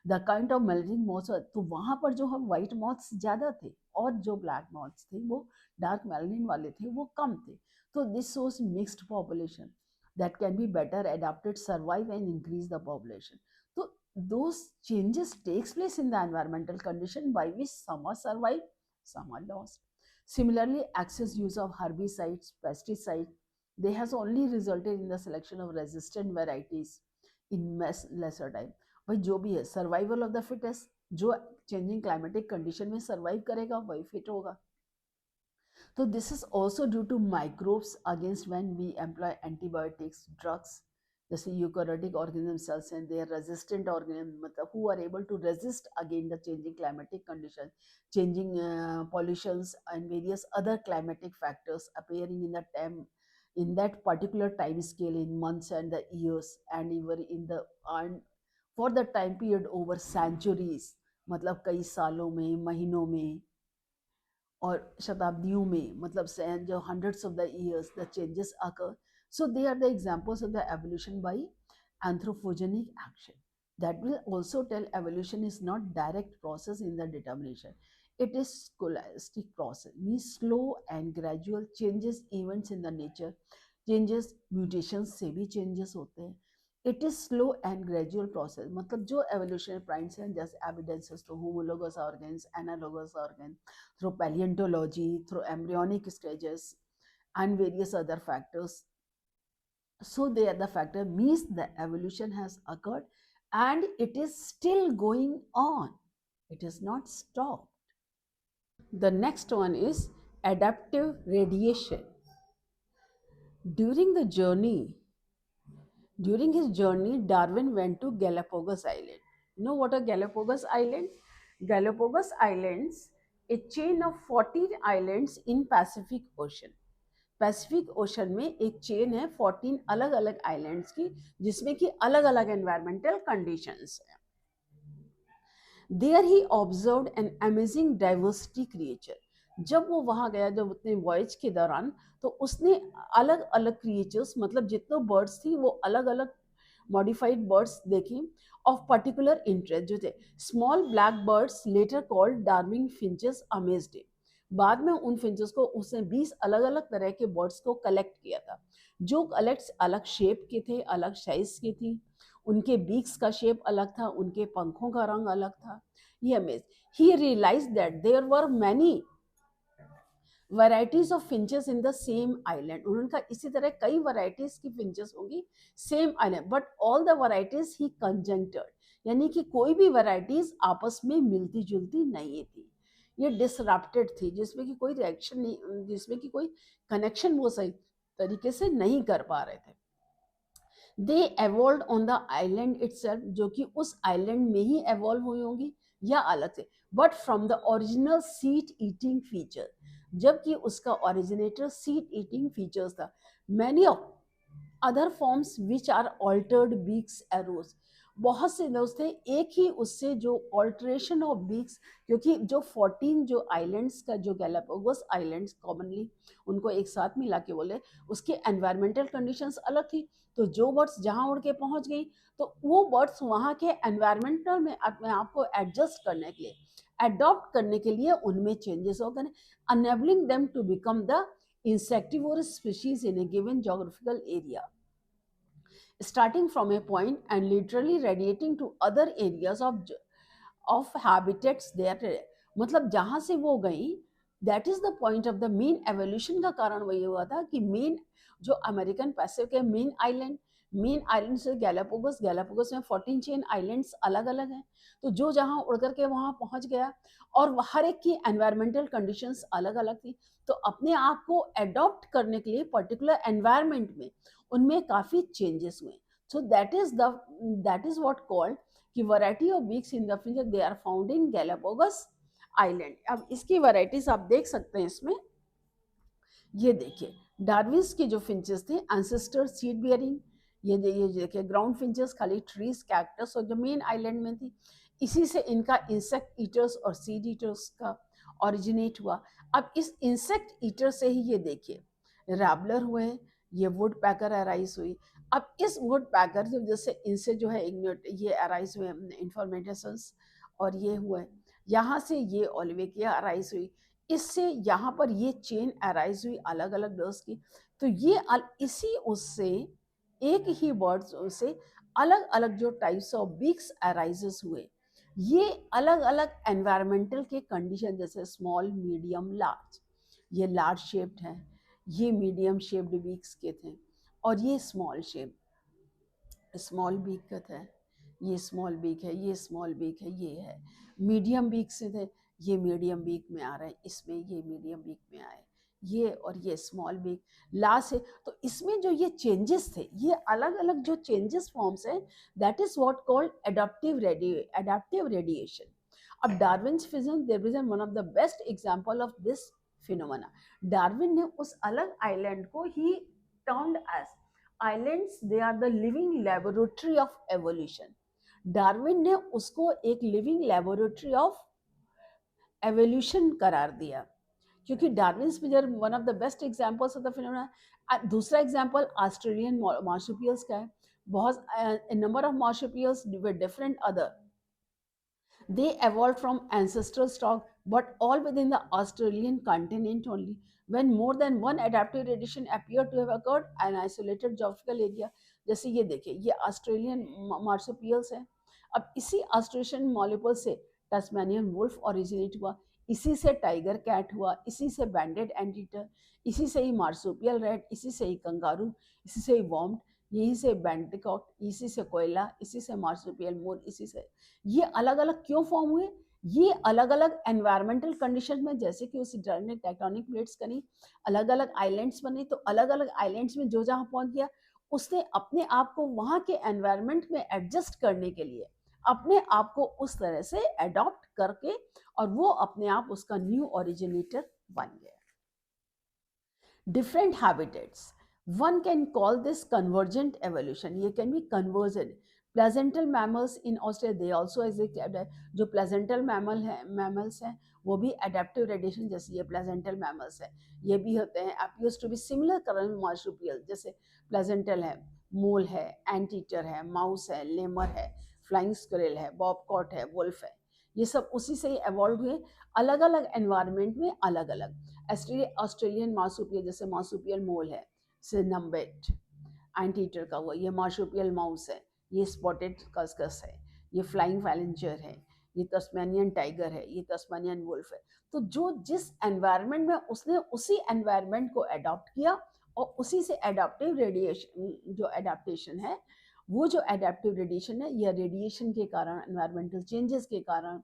the kind of melting moths, तो वहाँ पर जो हम white moths ज़्यादा थे, और जो black moths थे वो dark melanin वाले थे वो कम थे. तो this shows mixed population that can be better adapted, survive and increase the population. So those changes takes place in the environmental condition by which some are survived, some are lost. Similarly, excess use of herbicides, pesticides, they has only resulted in the selection of resistant varieties in lesser time. भाई जो भी है, सर्वाइवल ऑफ द फिटेस्ट, जो चेंजिंग क्लाइमेटिक कंडीशन में सर्वाइव करेगा वही फिट होगा. So this is also due to microbes against when we employ antibiotics, drugs, जैसे eukaryotic organism cells and they are resistant organism, मतलब who are able to resist against the changing climatic condition, changing pollutions and various other climatic factors appearing in the time, in that particular time scale in months and the years and even in the and for the time period over centuries, मतलब कई सालों में, महीनों में और शताब्दियों में, मतलब जो hundreds of the years the changes occur. So they are the examples of the evolution by anthropogenic action. That will also tell evolution is not direct process in the determination. It is scholastic process, means slow and gradual changes events in the nature. Changes mutations से भी changes होते हैं. It is slow and gradual process. मतलब जो evolutionary points हैं, जैसे evidences through homologous organs, analogous organs, through paleontology, through embryonic stages, and various other factors. So they are the factor means the evolution has occurred and it is still going on. It is not stopped. The next one is adaptive radiation. During the journey, during his journey, Darwin went to Galapagos Island. You know what are Galapagos Island? Galapagos Islands, a chain of 14 islands in Pacific Ocean. Pacific ocean में एक चेन है 14 अलग अलग आइलैंड्स की, जिसमें कि अलग अलग एनवायरमेंटल कंडीशंस है. There he observed an amazing diversity creature. जब वो वहां गया, जब अपने वॉयज के दौरान, तो उसने अलग अलग क्रिएचर्स, मतलब जितने बर्ड्स थी वो अलग अलग मॉडिफाइड बर्ड्स देखे ऑफ पर्टिकुलर इंटरेस्ट, जो थे small black birds later called Darwin finches amazed him. बाद में उन फिंचेस को उसने 20 अलग अलग तरह के बर्ड्स को कलेक्ट किया था, जो कलेक्ट अलग शेप के थे, अलग साइज की थी, उनके बीक्स का शेप अलग था, उनके पंखों का रंग अलग था. ये amaze, he realise that there were many varieties of finches in the same island. उनका इसी तरह कई वैराइटीज की फिंचेस होंगी same island, but all the varieties ही कंजंक्टेड, यानी कि कोई भी वैराइटीज आपस में मिलती जुलती नहीं थी. ये डिसरप्टेड थी, जिसमें कि कोई रिएक्शन नहीं, जिसमें कि कोई कनेक्शन वो सही तरीके से नहीं कर पा रहे थे. They evolve on the island itself, जो कि उस आइलैंड में ही एवॉल्व हुई होंगी या अलग से, but from the original seed eating feature, जबकि उसका ओरिजिनेटर सीड ईटिंग फीचर्स था. Many of other forms which are altered beaks arose, बहुत से दोस्त थे एक ही उससे जो ऑल्ट्रेशन ऑफ बीक्स, क्योंकि जो 14 जो आइलैंड्स का जो गैलापागोस आइलैंड्स कॉमनली उनको एक साथ मिला के बोले, उसके एनवायरमेंटल कंडीशंस अलग थी. तो जो बर्ड्स जहाँ उड़ के पहुंच गई, तो वो बर्ड्स वहाँ के एनवायरमेंटल में अपने आप को एडजस्ट करने के लिए, अडॉप्ट करने के लिए उनमें चेंजेस हो गए, enabling them to become the insectivorous species in a given geographical area, starting from a point and literally radiating to other areas of habitats there. मतलब जहां से वो गई, that is the point of the main evolution का कारण वही हुआ था कि मेन जो अमेरिकन पैसिफिक के मेन आइलैंड से गैलापागोस, गैलापागोस में 14 चेन आइलैंड्स अलग अलग हैं. तो जो जहां उड़ करके वहां पहुंच गया, और हर एक की एनवायरमेंटल कंडीशंस अलग अलग थी, तो अपने आप को अडॉप्ट करने के लिए पर्टिकुलर एनवायरमेंट में उनमें काफी चेंजेस हुए. So that is what called कि variety of beaks in the finches they are found in Galapagos island. अब इसकी वैरायटीज आप देख सकते हैं इसमें. ये देखिए डार्विन्स के जो फिंचेस थे एंसेस्टर सीड बियरिंग, ये देखिए ग्राउंड फिंचेस खाली ट्रीज कैक्टस और जो मेन आइलैंड में थी, इसी से इनका इंसेक्ट ईटर्स और सीड ईटर्स का ओरिजिनेट हुआ. अब इस इंसेक्ट ईटर से ही ये देखिए रैबलर हुए, ये वुड पैकर अराइज हुई. अब इस वुड पैकर की वजह से इनसे जो है ये अराइज हुए इंफॉर्मेशंस, और ये हुए यहाँ से ये ओलिविकिया अराइज हुई, इससे यहाँ पर ये चेन अराइज हुई अलग अलग बर्ड्स की. तो ये इसी उससे एक ही बर्ड्स से अलग अलग जो टाइप्स ऑफ बीक्स अराइजेस हुए. ये अलग अलग एनवायरमेंटल के कंडीशन, जैसे स्मॉल मीडियम लार्ज, ये लार्ज शेप्ड है, ये मीडियम शेप्ड बीक्स के थे, और ये स्मॉल शेप स्मॉल बीक का था, ये स्मॉल बीक है, ये स्मॉल बीक है, ये है मीडियम बीक से थे, ये मीडियम बीक में आ रहे हैं, इसमें ये मीडियम बीक में आए, ये और ये स्मॉल बीक लास्ट है. तो इसमें जो ये चेंजेस थे, ये अलग अलग जो चेंजेस फॉर्म्स है, that is what called adaptive radiation. अब डार्विन्स फिजन they present one of the best example of this phenomena. Darwin ने उस अलग आइलैंड को ही turned as islands, they are the living laboratory of evolution. Darwin ने उसको एक लिविंग लेबोरेटरी ऑफ एवोल्यूशन करार दिया, क्योंकि डार्विन स्पिजर one of the best examples of the phenomena. दूसरा एग्जांपल ऑस्ट्रेलियन मार्सुपियल्स का है. बहुत number of marsupials with different other They evolved from ancestral stock, but all within the Australian continent only. When more than one adaptive radiation appeared to have occurred, an isolated geographical area, जैसे ये देखिए, ये ऑस्ट्रेलियन मार्सोपियल्स हैं. अब इसी ऑस्ट्रेलियन मॉलिपल से टस्मानियन वुल्फ ओरिजिनेट हुआ, इसी से टाइगर कैट हुआ, इसी से बैंडेड एंटीटर, इसी से ही मार्सोपियल रेड, इसी से ही कंगारू, इसी से ही वॉर्म, यहीं से बैंडिकॉट, इसी से कोयला, इसी से मार्सोपियल मोर, इसी से. ये अलग अलग क्यों फॉर्म हुए? ये अलग अलग एनवायरमेंटल कंडीशन में, जैसे कि उस ने टेक्टोनिक प्लेट्स बनी, अलग अलग आइलैंड्स बने, तो अलग अलग आइलैंड्स में जो जहाँ पहुंच गया, उसने अपने आप को वहां के एनवायरमेंट में एडजस्ट करने के लिए अपने आप को उस तरह से अडॉप्ट करके, और वो अपने आप उसका न्यू ओरिजिनेटर बन गया. Different habitats. One can call this convergent evolution. ये can be convergent. Placental mammals in Australia, they also exist. जो placental mammals हैं, वो भी adaptive radiation, जैसे ये placental mammals है, ये भी होते हैं. appears to be similar current marsupial, जैसे placental है, mole है, anteater है, mouse है, lemur है, flying squirrel है, bobcat है, wolf है. ये सब उसी से ही evolved हुए, अलग अलग environment में अलग अलग. ऑस्ट्रेलियन मार्सुपियल, जैसे मार्सुपियल मोल है, सिनम्बेट एंटीटर का हुआ, ये मार्सुपियल माउस है, ये स्पॉटेड कस्कस है, ये फ्लाइंग फैलेंजर है, ये तस्मानियन टाइगर है, ये तस्मानियन वुल्फ है. तो जो जिस एनवायरनमेंट में उसने उसी एनवायरनमेंट को अडॉप्ट किया, और उसी से एडाप्टिव रेडिएशन, जो एडाप्टेशन है, वो जो एडाप्टिव रेडिएशन है, या रेडिएशन के कारण, एनवायरमेंटल चेंजेस के कारण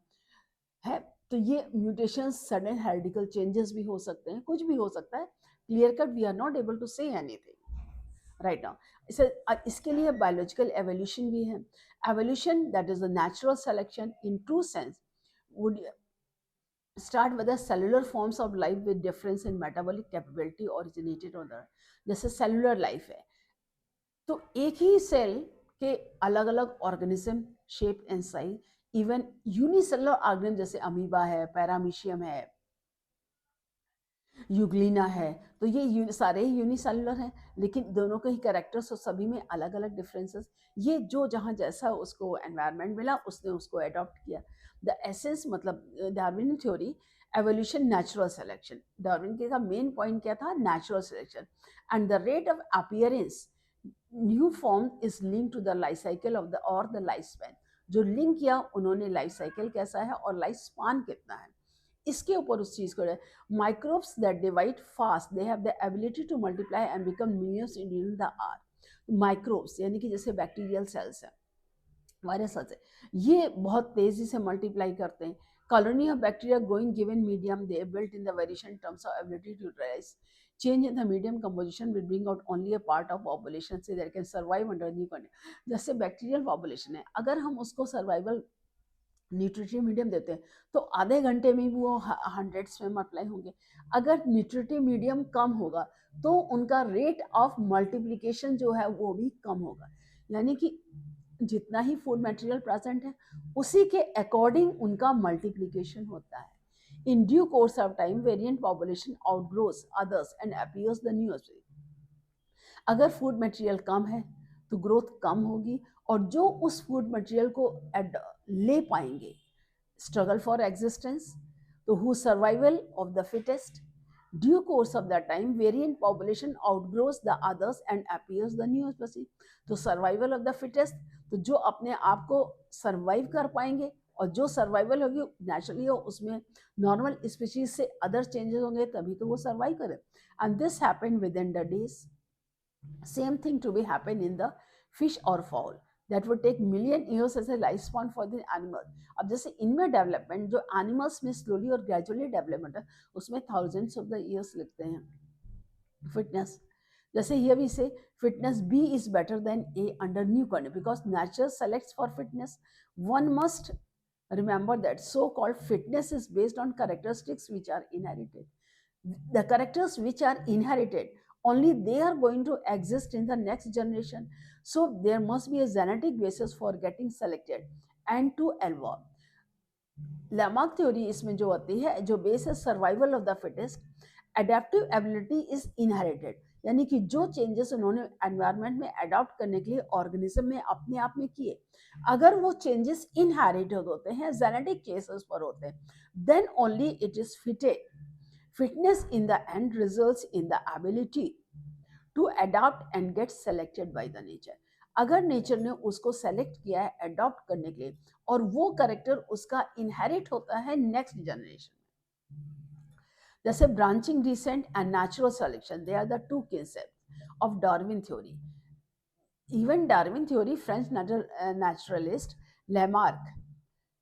है. तो ये म्यूटेशंस, सडन हेरिडिकल चेंजेस भी हो सकते हैं, कुछ भी हो सकता है. Clear cut we are not able to say anything right now. इसके लिए बायोलॉजिकल एवोल्यूशन भी है. Evolution, that is the natural selection in true sense, would start with the cellular forms of life with difference in metabolic capability originated on the. जैसे सेलुलर लाइफ है, तो एक ही सेल के अलग अलग organism, shape and size, even unicellular organism जैसे अमीबा है, पैरामीशियम है, यूग्लिना है, तो ये सारे ही यूनिसेलुलर हैं, लेकिन दोनों के ही कैरेक्टर्स और सभी में अलग अलग डिफरेंसेस. ये जो जहाँ जैसा उसको एनवायरनमेंट मिला, उसने उसको अडॉप्ट किया. द एसेंस, मतलब Darwin theory, evolution natural selection. Darwin के का मेन पॉइंट क्या था? Natural selection. And the rate of appearance new form is link to the life cycle of the और द लाइफ स्पैन. जो लिंक किया उन्होंने, लाइफ साइकिल कैसा है और लाइफ स्पान कितना है, इसके ऊपर उस चीज को. Microbes that divide fast, they have the ability to multiply and become millions in the hour. Microbes यानी कि जैसे बैक्टीरियल सेल्स है, वायरस है, ये बहुत तेजी से मल्टीप्लाई करते हैं. Colony of bacteria growing given medium, they built in the variation terms of ability to utilise. change in the medium composition will bring out only a part of population so that can survive under new conditions. जैसे बैक्टीरियल पॉपुलेशन है, अगर हम उसको सर्वाइवल न्यूट्रिटिव मीडियम देते हैं, तो आधे घंटे में वो हंड्रेड्स में मल्टीप्लाई होंगे. अगर न्यूट्रिटिव मीडियम कम होगा, तो उनका रेट ऑफ मल्टीप्लिकेशन जो है वो भी कम होगा. यानी कि जितना ही फूड मटेरियल प्रेजेंट है, उसी के अकॉर्डिंग उनका मल्टीप्लिकेशन होता है. In due course of time, variant population outgrows others and appears the new species. अगर फूड मटेरियल कम है, तो ग्रोथ कम होगी, और जो उस फूड मटेरियल को ले पाएंगे, struggle for existence, तो who survival of the fittest. Due course of that time, variant population outgrows the others and appears the new species. तो survival of the fittest, तो जो अपने आप को सर्वाइव कर पाएंगे, और जो सर्वाइवल होगी नेचुरली हो, उसमें नॉर्मल स्पीशीज से अदर चेंजेस होंगे, तभी तो वो सर्वाइव करे. And this happened with in the days. Same thing to be happen in the fish or fowl. That would take million years as a lifespan for the animal. अब जैसे इनमें डेवलपमेंट, जो एनिमल्स में स्लोली और ग्रेजुअली डेवलपमेंट है, उसमें थाउजेंड्स ऑफ द ईयर्स लगते हैं. फिटनेस, जैसे here we say fitness B is better than A under new condition, because nature selects for fitness. One must remember that so-called fitness is based on characteristics which are inherited. The characters which are inherited, only they are going to exist in the next generation. So there must be a genetic basis for getting selected and to evolve. Lamarck theory इसमें जो होती है, जो बेस है survival of the fittest, adaptive ability is inherited. यानी कि जो चेंजेस उन्होंने एनवायरनमेंट में अडॉप्ट करने के लिए ऑर्गेनिज्म में अपने आप में किए, अगर वो चेंजेस इनहेरिटेड होते हैं, जेनेटिक केसेस पर होते हैं, then only it is fitted. Fitness in the end results in the ability to adapt and get selected by the nature. अगर नेचर ने उसको सेलेक्ट किया है अडॉप्ट करने के लिए, और वो करेक्टर उसका इनहेरिट होता है नेक्स्ट जनरेशन में. जैसे branching descent and natural selection, they are the two concepts of Darwin theory. Even Darwin theory, French naturalist Lamarck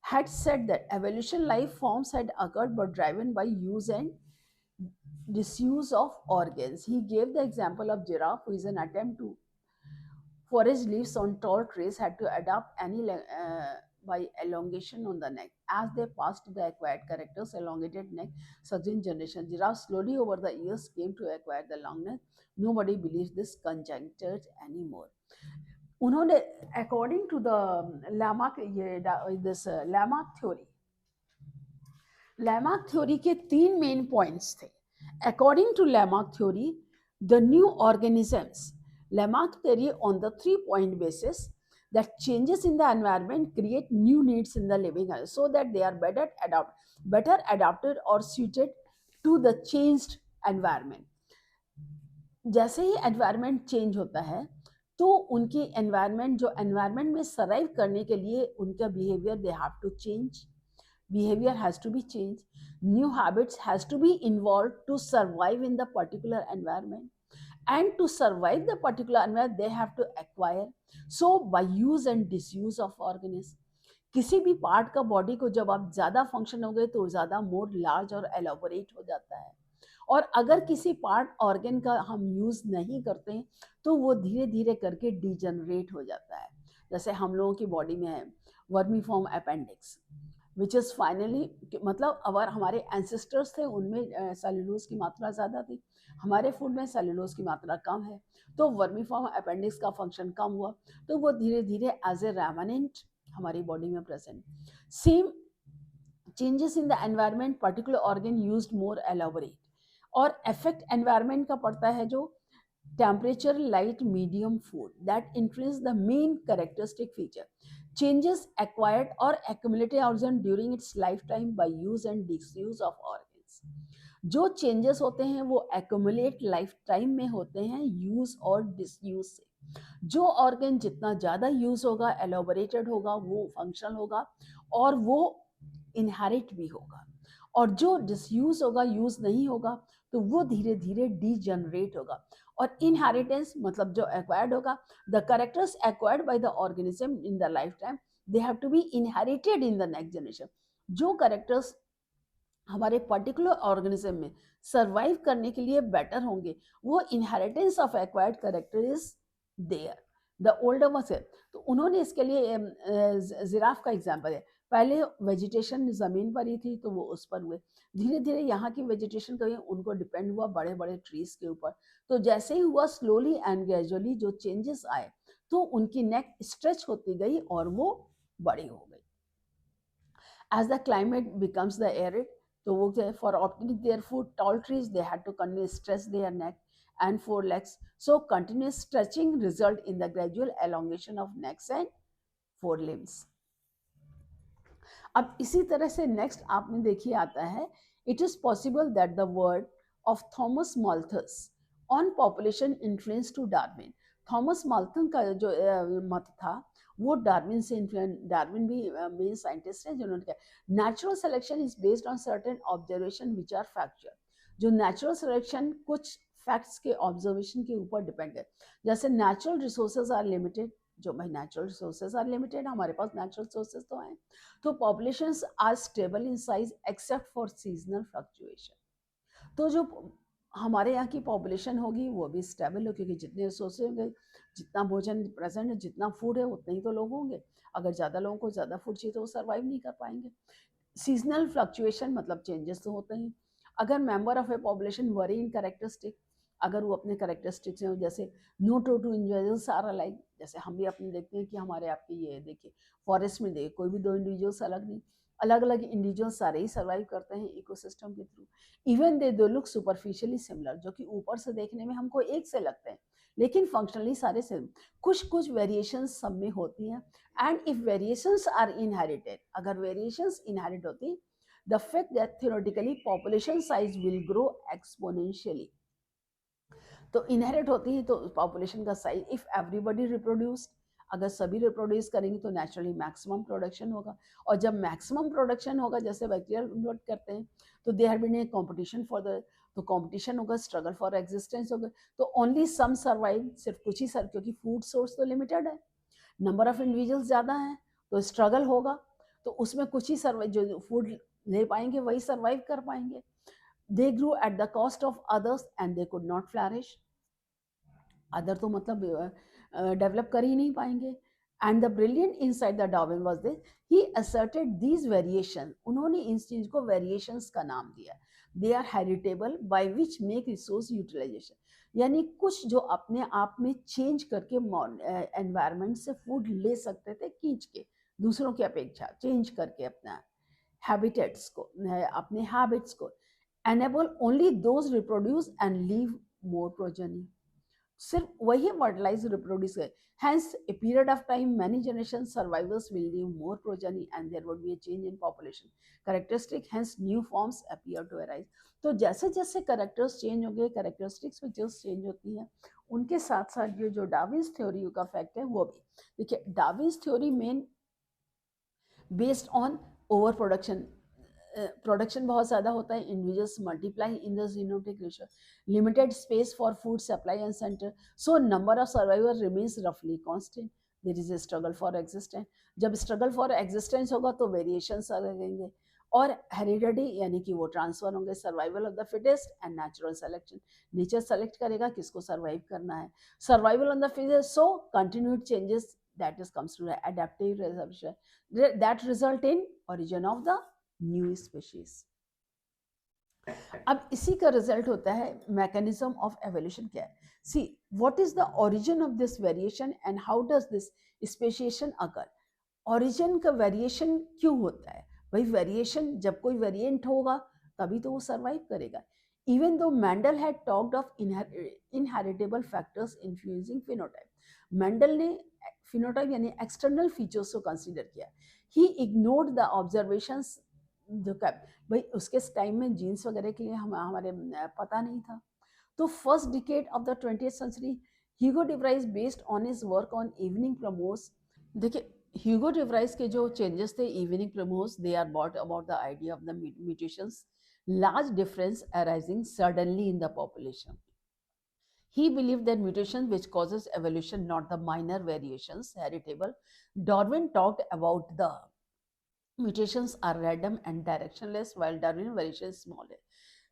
had said that evolution life forms had occurred but driven by use and disuse of organs. He gave the example of giraffe, who is an attempt to forage leaves on tall trees, had to adapt by elongation on the neck. As they passed the acquired characters, elongated neck, succeeding generation, giraffes slowly over the years came to acquire the long neck. Nobody believes this conjecture anymore. उन्होंने according to the Lamarck, Lamarck theory के 3 मेन पॉइंट्स थे. According to Lamarck theory, the new organisms, Lamarck theory on the 3-point basis that changes in the environment create new needs in the living so that they are better adapted or suited to the changed environment. जैसे ही एनवायरनमेंट चेंज होता है तो उनकी एनवायरनमेंट, जो एनवायरनमेंट में सर्वाइव करने के लिए उनका behaviour, they have to change. Behavior has to be changed. New habits has to be involved to survive in the particular environment. And to survive the particular environment, they have to acquire. So by use and disuse of organism, किसी भी पार्ट का बॉडी को जब आप ज़्यादा फंक्शन हो गए तो ज़्यादा मोर लार्ज और एलोबोरेट हो जाता है. और अगर किसी पार्ट ऑर्गन का हम यूज़ नहीं करते हैं तो वो धीरे धीरे करके डिजनरेट हो जाता है. जैसे हम लोगों की बॉडी में है vermiform appendix, which is finally, मतलब अगर हमारे एंसेस्टर्स थे उनमें सेलुलोज की मात्रा ज़्यादा थी, हमारे फूड में सेलुलोज की मात्रा कम है, तो वर्मीफॉर्म अपेंडिक्स का फंक्शन कम हुआ, तो वो धीरे धीरे एज ए रेमनेंट हमारी बॉडी में present. Same changes in the environment, particular organ used more elaborate. और इफेक्ट एनवायरनमेंट का पड़ता है जो temperature, light, medium food that influence the main characteristic feature. Changes acquired or accumulated organ during its lifetime by use and disuse of organs. जो चेंजेस होते हैं वो एक्यूमुलेट लाइफ टाइम में होते हैं यूज और डिसयूज से. जो ऑर्गन जितना ज़्यादा यूज होगा, एलोबरेटेड होगा, वो फंक्शनल होगा और वो इनहेरिट भी होगा. और जो डिसयूज होगा, यूज नहीं होगा, तो वो धीरे धीरे डीजनरेट होगा. और इनहेरिटेंस मतलब जो एक्वायर्ड होगा, the characters acquired by the organism in the life time, they have to be inherited in the next generation. जो कैरेक्टर्स हमारे पर्टिकुलर ऑर्गेनिज्म में सर्वाइव करने के लिए बेटर होंगे, वो inheritance of acquired character is there. The older ones है. तो उन्होंने इसके लिए जिराफ का एग्जाम्पल है. पहले वेजिटेशन ज़मीन पर ही थी तो वो उस पर हुए, धीरे धीरे यहाँ की वेजिटेशन कभी उनको डिपेंड हुआ बड़े बड़े ट्रीज के ऊपर. तो जैसे ही हुआ स्लोली एंड ग्रेजुअली जो चेंजेस आए तो उनकी नेक स्ट्रेच होती गई और वो बड़ी हो गई. As the climate becomes the arid, तो वो for obtaining their food tall trees they had to continue stretch their neck and forelegs. So continuous stretching result in the gradual elongation of necks and forelimbs. अब इसी तरह से नेक्स्ट आपने देखिए आता है, it is possible that the word of Thomas Malthus on population influence to Darwin. Thomas Malthus का जो मत था वो डार्विन से इन्फ्लुएंस. डार्विन भी मेन साइंटिस्ट हैं जिन्होंने कहा natural selection is based on certain observation which are factual. जो नेचुरल सिलेक्शन कुछ फैक्ट्स के ऑब्जर्वेशन के ऊपर डिपेंड है. जैसे नेचुरल रिसोर्सेज आर लिमिटेड, जो भाई नेचुरल रिसोर्सेज आर लिमिटेड, हमारे पास नेचुरल रिसोर्सेज तो हैं, तो populations are stable in size except for seasonal fluctuation. तो जो हमारे यहाँ की पॉपुलेशन होगी वो भी स्टेबल हो, क्योंकि जितने रिसोर्सेज होंगे, जितना भोजन प्रेजेंट है, जितना फूड है, उतने ही तो लोग होंगे. अगर ज़्यादा लोगों को ज़्यादा फूड चाहिए तो वो सर्वाइव नहीं कर पाएंगे. सीजनल फ्लक्चुएशन मतलब चेंजेस तो होते हैं. अगर member of a population vary in characteristic, अगर वो अपने कैरेक्टरिस्टिक्स हैं, जैसे no two individuals are alike, जैसे हम भी अपने देखते हैं कि हमारे आपके ये देखिए फॉरेस्ट में देखिए कोई भी 2 इंडिविजुअल्स अलग नहीं. अलग अलग इंडिविजुअल सारे ही सर्वाइव करते हैं इकोसिस्टम के through, even they look superficially similar, जो कि ऊपर से देखने में हमको एक से लगते हैं लेकिन फंक्शनली सारे सेम, कुछ कुछ वेरिएशंस सब में होती हैं। And if variations are inherited, अगर वेरिएशंस इनहेरिट होती, the fact that theoretically population size will grow exponentially, तो इनहेरिट होती है तो पॉपुलेशन का साइज, इफ एवरीबडी रिप्रोड्यूस, अगर सभी रिप्रोड्यूस करेंगे तो नेचुरली मैक्सिमम प्रोडक्शन होगा, और जब मैक्सिमम प्रोडक्शन होगा जैसे बैक्टीरियल इन्वर्ट करते हैं तो they have been a competition for the, तो कॉम्पिटिशन होगा, स्ट्रगल फॉर एग्जिस्टेंस होगा, तो ओनली सम सर्वाइव, सिर्फ कुछ ही सर, क्योंकि फूड सोर्स तो लिमिटेड है, नंबर ऑफ इंडिविजुअल्स ज़्यादा है, तो स्ट्रगल होगा, तो उसमें कुछ ही सर्वाइव, जो फूड ले पाएंगे वही सर्वाइव कर पाएंगे। They grew at the cost of others and they could not flourish, other तो मतलब डेवलप कर ही नहीं पाएंगे। And the brilliant inside the Darwin was this, he asserted these variation, उन्होंने इन चीज को वेरिएशंस का नाम दिया, they are heritable by which make resource utilisation, यानी कुछ जो अपने आप में चेंज करके एनवायरमेंट से फूड ले सकते थे खींच के, दूसरों की अपेक्षा चेंज करके अपना हैबिटेट्स को, अपने हैबिट्स को, enable only those reproduce and leave more progeny, सिर्फ वही मॉडलाइज रिप्रोड्यूस है, hence a period of time many generation survivors will leave more progeny and there would be a change in population characteristic, hence new forms appear to arise। तो जैसे जैसे करेक्टर्स चेंज होंगे, कैरेक्टरिस्टिक्स फीचर्स चेंज होती हैं, उनके साथ साथ ये जो डार्विन्स थ्योरी का फैक्ट है वो भी देखिए, Darwin's theory main based on over production, production बहुत ज़्यादा होता है, individuals multiply in the geometric ratio, limited space for food supply and centre, so number of survivor remains रफली constant, there is a struggle for existence, जब स्ट्रगल फॉर एग्जिस्टेंस होगा तो वेरिएशंस आ लगेंगे, और हेरिडिटी यानी कि वो ट्रांसफर होंगे, survival of the fittest and natural selection, nature select करेगा किसको सर्वाइव करना है, survival on the fittest, so continued changes that is comes to the adaptive reservation that result in origin of the new species. अब इसी का रिजल्ट होता है मैकेनिज्म ऑफ एवोल्यूशन क्या है, see what is the origin of this variation and how does this speciation occur, origin का वेरिएशन क्यों होता है, भाई वेरिएशन जब कोई वेरिएंट होगा तभी तो वो सर्वाइव करेगा, even though Mendel had talked of inheritable factors influencing phenotype, Mendel ने फिनोटाइप यानी एक्सटर्नल फीचर्स को कंसीडर किया, ही इग्नोर्ड द ऑब्जर्वेशंस, जो भाई उसके टाइम में जीन्स वगैरह के लिए हमारे पता नहीं था, तो first decade of the 20th century Hugo de Vries based on his work on evening primrose, देखिए ह्यूगो डे व्राइस के जो चेंजेस थे evening primrose, they are bought about the idea of the mutations, large difference arising suddenly in the population. He believed that mutation which causes evolution, not the minor variations heritable. Darwin talked about the mutations are random and directionless while Darwin variation small है।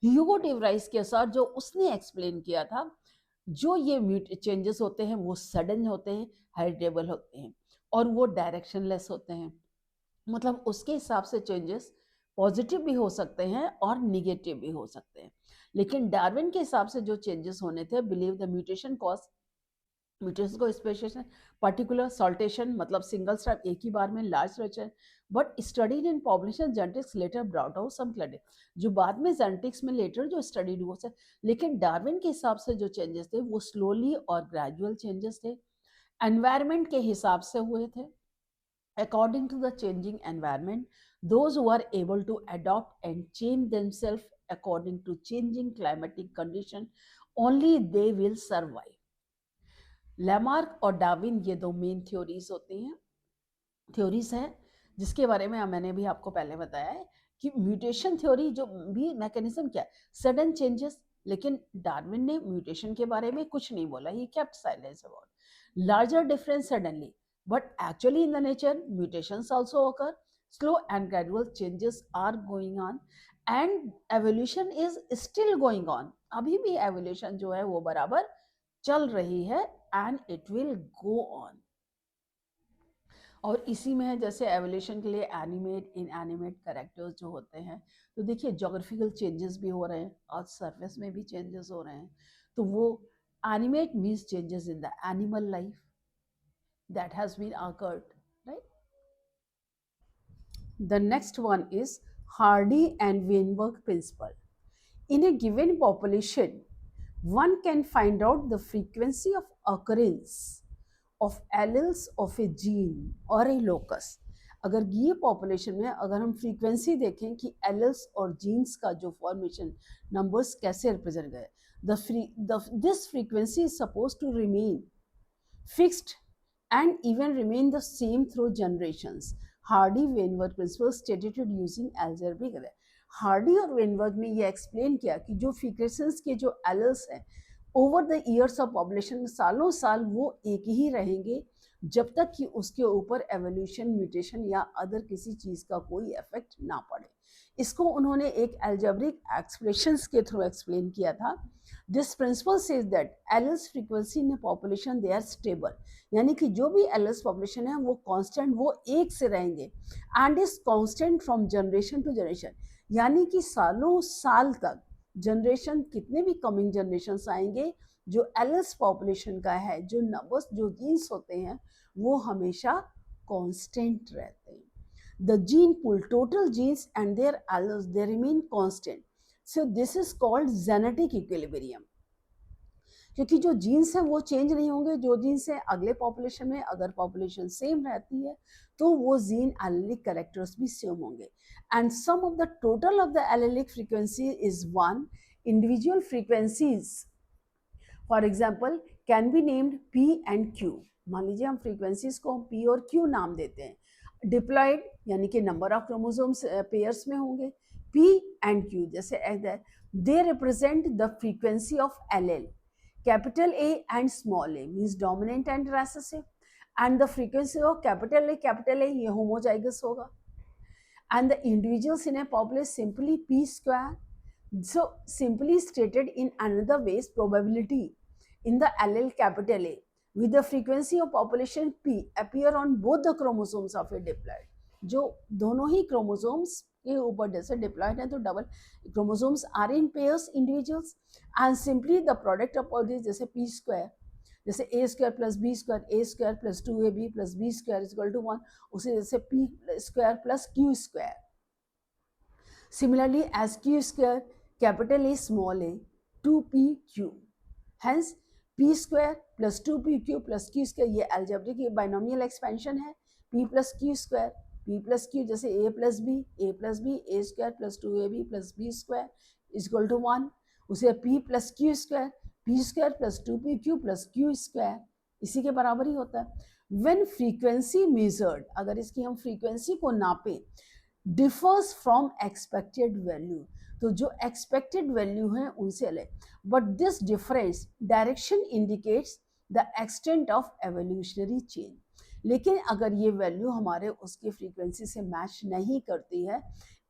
ह्यूगो डे व्राइस के साथ जो उसने एक्सप्लेन किया था, जो ये चेंजेस होते हैं वो सडन होते हैं, हेरिटेबल होते हैं और वो डायरेक्शनलेस होते हैं, मतलब उसके हिसाब से चेंजेस पॉजिटिव भी हो सकते हैं और निगेटिव भी हो सकते हैं, लेकिन डार्विन के हिसाब से जो चेंजेस होने थे, believe the mutation cause, mutation को स्पेशलाइजेशन, पर्टिकुलर सॉल्टेशन मतलब सिंगल स्ट्रैप एक ही बार में large structure, but studied in population genetics later brought out some clarity, जो बाद में जेनेटिक्स में लेटर जो स्टडीड हुआ से, लेकिन डार्विन के हिसाब से जो चेंजेस थे वो स्लोली और ग्रेजुअल चेंजेस थे, एनवायरमेंट के हिसाब से हुए थे। According to the changing environment, those who are able to adopt and change themselves according to changing climatic condition, only they will survive. Lamarck और डार्विन ये दो मेन थ्योरीज होती हैं, थ्योरीज हैं जिसके बारे में मैंने भी आपको पहले बताया है कि म्यूटेशन थ्योरी जो भी मैकेनिज्म क्या है, सडन चेंजेस, लेकिन डार्विन ने म्यूटेशन के बारे में कुछ नहीं बोला, he kept silence about larger difference suddenly, but actually in the nature mutations also occur, slow and gradual changes are going on and evolution is still going on, अभी भी evolution जो है वो बराबर चल रही है and it will go on। और इसी में है जैसे एवोल्यूशन के लिए एनिमेट इनएनिमेट कैरेक्टर्स जो होते हैं, तो देखिए जोग्राफिकल चेंजेस भी हो रहे हैं और सरफेस में भी चेंजेस हो रहे हैं, तो वो animate means changes in the animal life that has been occurred, right? The next one is Hardy and Weinberg principle. In a given population, one can find out the frequency of occurrence of alleles of a gene or a locus. अगर ये पॉपुलेशन में अगर हम फ्रीक्वेंसी देखें कि एलल्स और जीन्स का जो फॉर्मेशन नंबर्स कैसे रिप्रेजेंट गए, this frequency is supposed to remain fixed and even remain the same through generations. Hardy-Weinberg principle stated using algebraic array. Hardy और वेनबर्ग ने ये एक्सप्लेन किया कि जो फ्रीक्वेंसीज के जो एलर्स हैं over the years of population, सालों साल वो एक ही रहेंगे जब तक कि उसके ऊपर एवोल्यूशन, म्यूटेशन या अदर किसी चीज़ का कोई इफेक्ट ना पड़े. इसको उन्होंने एक एल्जेब्रिक एक्सप्रेशंस के थ्रू एक्सप्लेन किया था. This principle says that alleles frequency in population they are stable, यानी कि जो भी एलर्स पॉपुलेशन है वो कांस्टेंट, वो एक से रहेंगे and is constant from generation to generation, यानी कि सालों साल तक जनरेशन, कितने भी कमिंग जनरेशन्स आएंगे, जो एलएस पॉपुलेशन का है, जो नंबर्स, जो जीन्स होते हैं वो हमेशा कांस्टेंट रहते हैं. The gene pool, total genes and their alleles, they remain constant. So this is called genetic equilibrium, क्योंकि जो जीन्स हैं वो चेंज नहीं होंगे. जो जीन्स हैं अगले पॉपुलेशन में अगर पॉपुलेशन सेम रहती है तो वो जीन एलेलिक कैरेक्टर्स भी सेम होंगे. And some of the total of the allelic frequency is one. Individual frequencies for example can be named p and q. मान लीजिए हम फ्रीक्वेंसीज को पी और क्यू नाम देते हैं. डिप्लॉयड यानी कि नंबर ऑफ क्रोमोसोम्स पेयर्स में होंगे. पी एंड क्यू जैसे they represent the frequency of allele. Capital A and small a means dominant and recessive, and the frequency of capital A ये homozygous होगा. And the individuals in a population simply p square. So simply stated in another ways, probability in the allele capital A with the frequency of population p appear on both the chromosomes of a diploid. जो दोनों ही chromosomes के ऊपर जैसे डिप्लॉयड है तो double chromosomes are in pairs individuals and simply the product of all this, जैसे पी स्क्वायर, जैसे A square plus B square, A square plus 2ab plus B square is equal to 1, उसे जैसे P square plus Q square. Similarly as Q square capital A small A 2pq, hence p square plus 2pq plus q square, ये अलजेब्रिक बाइनोमियल एक्सपेंशन है. p plus q square, p plus q जैसे a plus b a square plus 2ab plus B square is equal to 1, उसे p plus q square, p square plus 2pq plus q square इसी के बराबर ही होता है. व्हेन फ्रीक्वेंसी मेजर्ड, अगर इसकी हम फ्रीक्वेंसी को नापें, डिफर्स फ्रॉम एक्सपेक्टेड वैल्यू, तो जो एक्सपेक्टेड वैल्यू है उनसे अलग, but this difference direction indicates the extent of evolutionary change. लेकिन अगर ये वैल्यू हमारे उसकी फ्रीक्वेंसी से मैच नहीं करती है,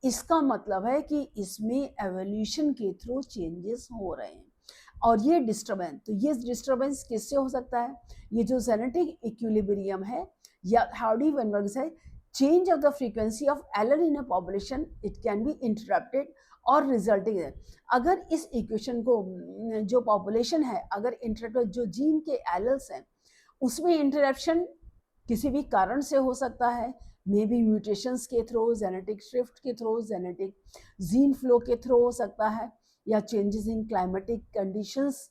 इसका मतलब है कि इसमें एवोल्यूशन के थ्रू चेंजेस हो रहे हैं. और ये डिस्टर्बेंस, तो ये डिस्टर्बेंस किससे हो सकता है? ये जो जेनेटिक इक्विलिब्रियम है या हार्डी-वेनबर्ग है, change of the frequency of allele in a population, it can be interrupted और रिजल्टिंग है. अगर इस इक्वेशन को जो पॉपुलेशन है अगर इंटरप्ट, जो जीन के एलल्स हैं उसमें इंटरप्शन किसी भी कारण से हो सकता है, मे बी म्यूटेशंस के थ्रू, जेनेटिक शिफ्ट के थ्रू, जेनेटिक जीन फ्लो के थ्रू हो सकता है, या changes in climatic conditions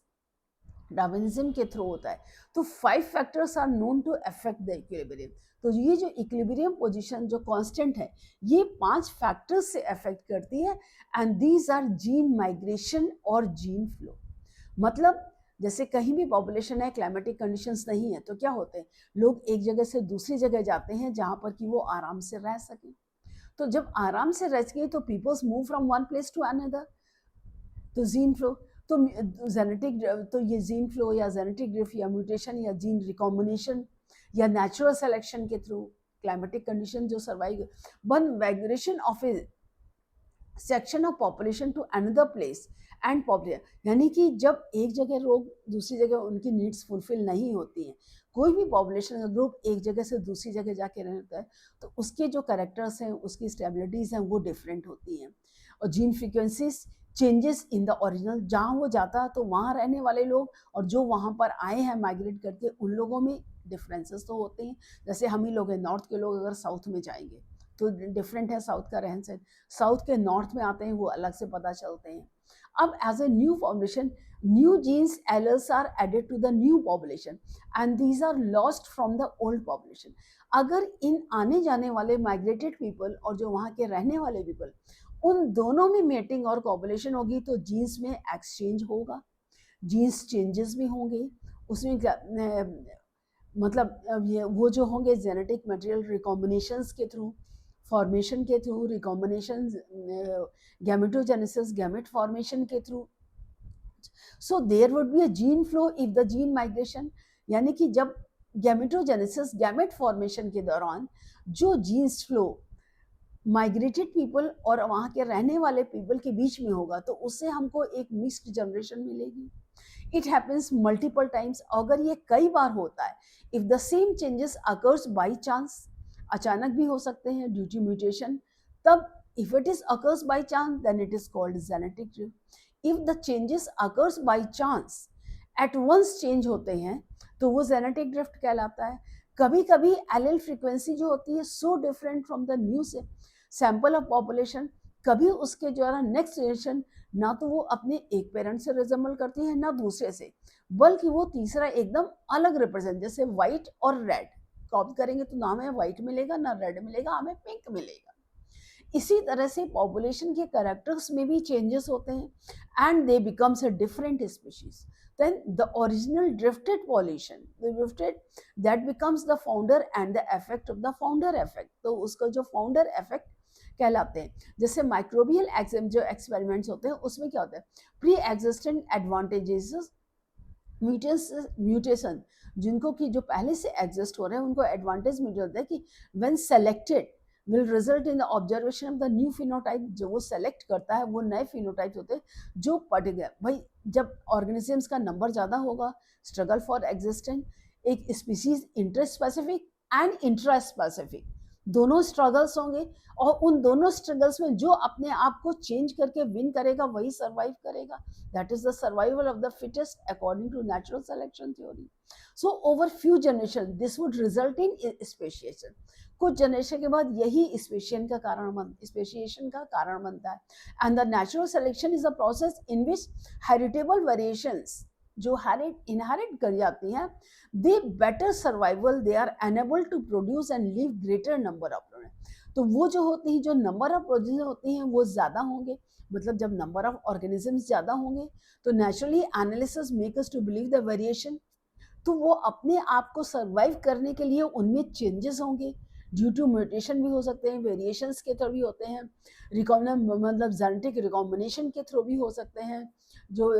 Darwinism के थ्रू होता है. तो 5 factors are known to affect the equilibrium. तो ये जो इक्विलिब्रियम पोजीशन जो कांस्टेंट है, ये 5 फैक्टर्स से अफेक्ट करती है. And these are gene migration और जीन फ्लो. मतलब जैसे कहीं भी पॉपुलेशन है, क्लाइमेटिक कंडीशंस नहीं है, तो क्या होते हैं, लोग एक जगह से दूसरी जगह जाते हैं जहाँ पर कि वो आराम से रह सकें. तो जब आराम से रह सके तो peoples move from one place to another. तो जीन फ्लो, तो जेनेटिक, तो ये जीन फ्लो या जेनेटिक ड्रिफ्ट या म्यूटेशन या जीन रिकॉम्बिनेशन या नेचुरल सिलेक्शन के थ्रू क्लाइमेटिक कंडीशन जो survive, one migration of a section of population to another place and population, यानी कि जब एक जगह लोग दूसरी जगह उनकी नीड्स फुलफिल नहीं होती हैं, कोई भी पॉपुलेशन का ग्रुप एक जगह से दूसरी जगह जाके रहता है, तो उसके जो कैरेक्टर्स हैं, उसकी स्टेबिलिटीज़ हैं, वो डिफरेंट होती हैं. और gene frequencies changes in the original, जहाँ वो जाता है तो वहाँ रहने वाले लोग और जो वहाँ पर आए हैं माइग्रेट करके, उन लोगों में डिफरेंसेस तो होते हैं. जैसे हम ही लोग हैं, नॉर्थ के लोग अगर साउथ में जाएंगे तो डिफरेंट है साउथ का रहन सहन, साउथ के नॉर्थ में आते हैं वो अलग से पता चलते हैं। अब as a new population, new genes alleles are added to the new population and these are lost from the old population. अगर इन आने जाने वाले माइग्रेटेड पीपल और जो वहाँ के रहने वाले पीपल, उन दोनों में मेटिंग और कॉपुलेशन होगी तो जीन्स में एक्सचेंज होगा, जीन्स चेंजेस भी होंगे उसमें मतलब ये वो जो होंगे जेनेटिक मटेरियल रिकॉम्बिनेशंस के थ्रू, फॉर्मेशन के through, recombination, gametogenesis, gamete formation के through. So there would be a gene flow if the gene migration, यानी कि जब गैमेटोजेनेसिस, गैमेट फॉर्मेशन के दौरान जो जीन्स फ्लो माइग्रेटेड पीपल और वहाँ के रहने वाले पीपल के बीच में होगा तो उससे हमको एक मिक्स्ड जनरेशन मिलेगी। इट हैपन्स मल्टीपल टाइम्स, अगर ये कई बार होता है, if the same changes occurs by chance, अचानक भी हो सकते हैं ड्यू टू म्यूटेशन, तब if it is occurs by chance then it is called genetic drift. If the changes occurs by chance, at once change होते हैं तो वो जेनेटिक ड्रिफ्ट कहलाता है। कभी कभी एलेल फ्रीक्वेंसी जो होती है so different from the new sample of population, कभी उसके जो है नेक्स्ट जनरेशन ना तो वो अपने एक पेरेंट से रिजेंबल करती है ना दूसरे से, बल्कि वो तीसरा एकदम अलग रिप्रेजेंट, जैसे व्हाइट और रेड कॉपी करेंगे तो ना हमें व्हाइट मिलेगा ना रेड मिलेगा, हमें पिंक मिलेगा। इसी तरह से पॉपुलेशन के कैरेक्टर्स में भी चेंजेस होते हैं and they becomes a different species. then the original drifted population, the drifted, that becomes the founder and the effect of the founder effect, तो उसका जो founder effect कहलाते हैं। जैसे माइक्रोबियल जो एक्सपेरिमेंट्स होते हैं उसमें क्या होता है, प्री एग्जिस्टेंट एडवांटेजेस, म्यूटेशन जिनको कि जो पहले से एग्जिस्ट हो रहे हैं उनको एडवांटेज मिल जाता है कि when selected will result in the observation of the new phenotype, जो वो सेलेक्ट करता है वो नए फिनोटाइप होते हैं जो पर्टिकुलर, भाई जब ऑर्गेनिजम्स का नंबर ज़्यादा होगा, स्ट्रगल फॉर एग्जिस्टेंस, एक species inter specific and intra specific दोनों स्ट्रगल्स होंगे, और उन दोनों स्ट्रगल्स में जो अपने आप को चेंज करके विन करेगा वही सर्वाइव करेगा। That is the survival of the fittest according to natural selection theory. So over few generation this would result in speciation, कुछ जनरेशन के बाद यही स्पेशिएशन का कारण बनता है। And the natural selection is a process in which heritable variations जो इनहेरिट कर जाती हैं, they better survival, they are enable to produce and leave greater number of product. तो वो जो होती है, जो नंबर ऑफ प्रोड्यूस होती हैं वो ज़्यादा होंगे, मतलब जब नंबर ऑफ ऑर्गेनिजम्स ज़्यादा होंगे तो naturally analysis make us to believe the variation, तो वो अपने आप को सर्वाइव करने के लिए उनमें चेंजेस होंगे, ड्यू टू म्यूटेशन भी हो सकते हैं, वेरिएशंस के थ्रू भी होते हैं, मतलब जेनेटिक रिकॉम्बिनेशन के थ्रू भी हो सकते हैं, जो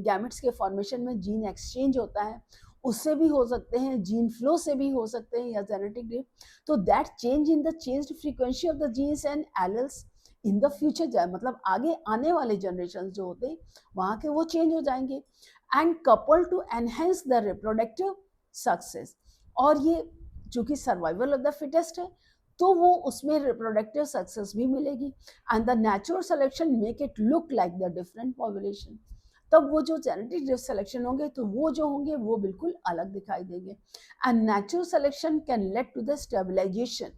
गैमेट्स के फॉर्मेशन में जीन एक्सचेंज होता है उससे भी हो सकते हैं, जीन फ्लो से भी हो सकते हैं, या जेनेटिक ड्रिफ्ट। तो that change in the changed frequency of the genes and alleles in the future, मतलब आगे आने वाले जनरेशन जो होते हैं वहाँ के वो चेंज हो जाएंगे, and couple to enhance the reproductive success. और ये चूंकि सर्वाइवल ऑफ द फिटेस्ट है तो वो उसमें रिप्रोडक्टिव सक्सेस भी मिलेगी, and the natural selection make it look like the different population. तब वो जो जेनेटिक सिलेक्शन होंगे तो वो जो होंगे वो बिल्कुल अलग दिखाई देंगे। And natural selection can lead to the stabilization,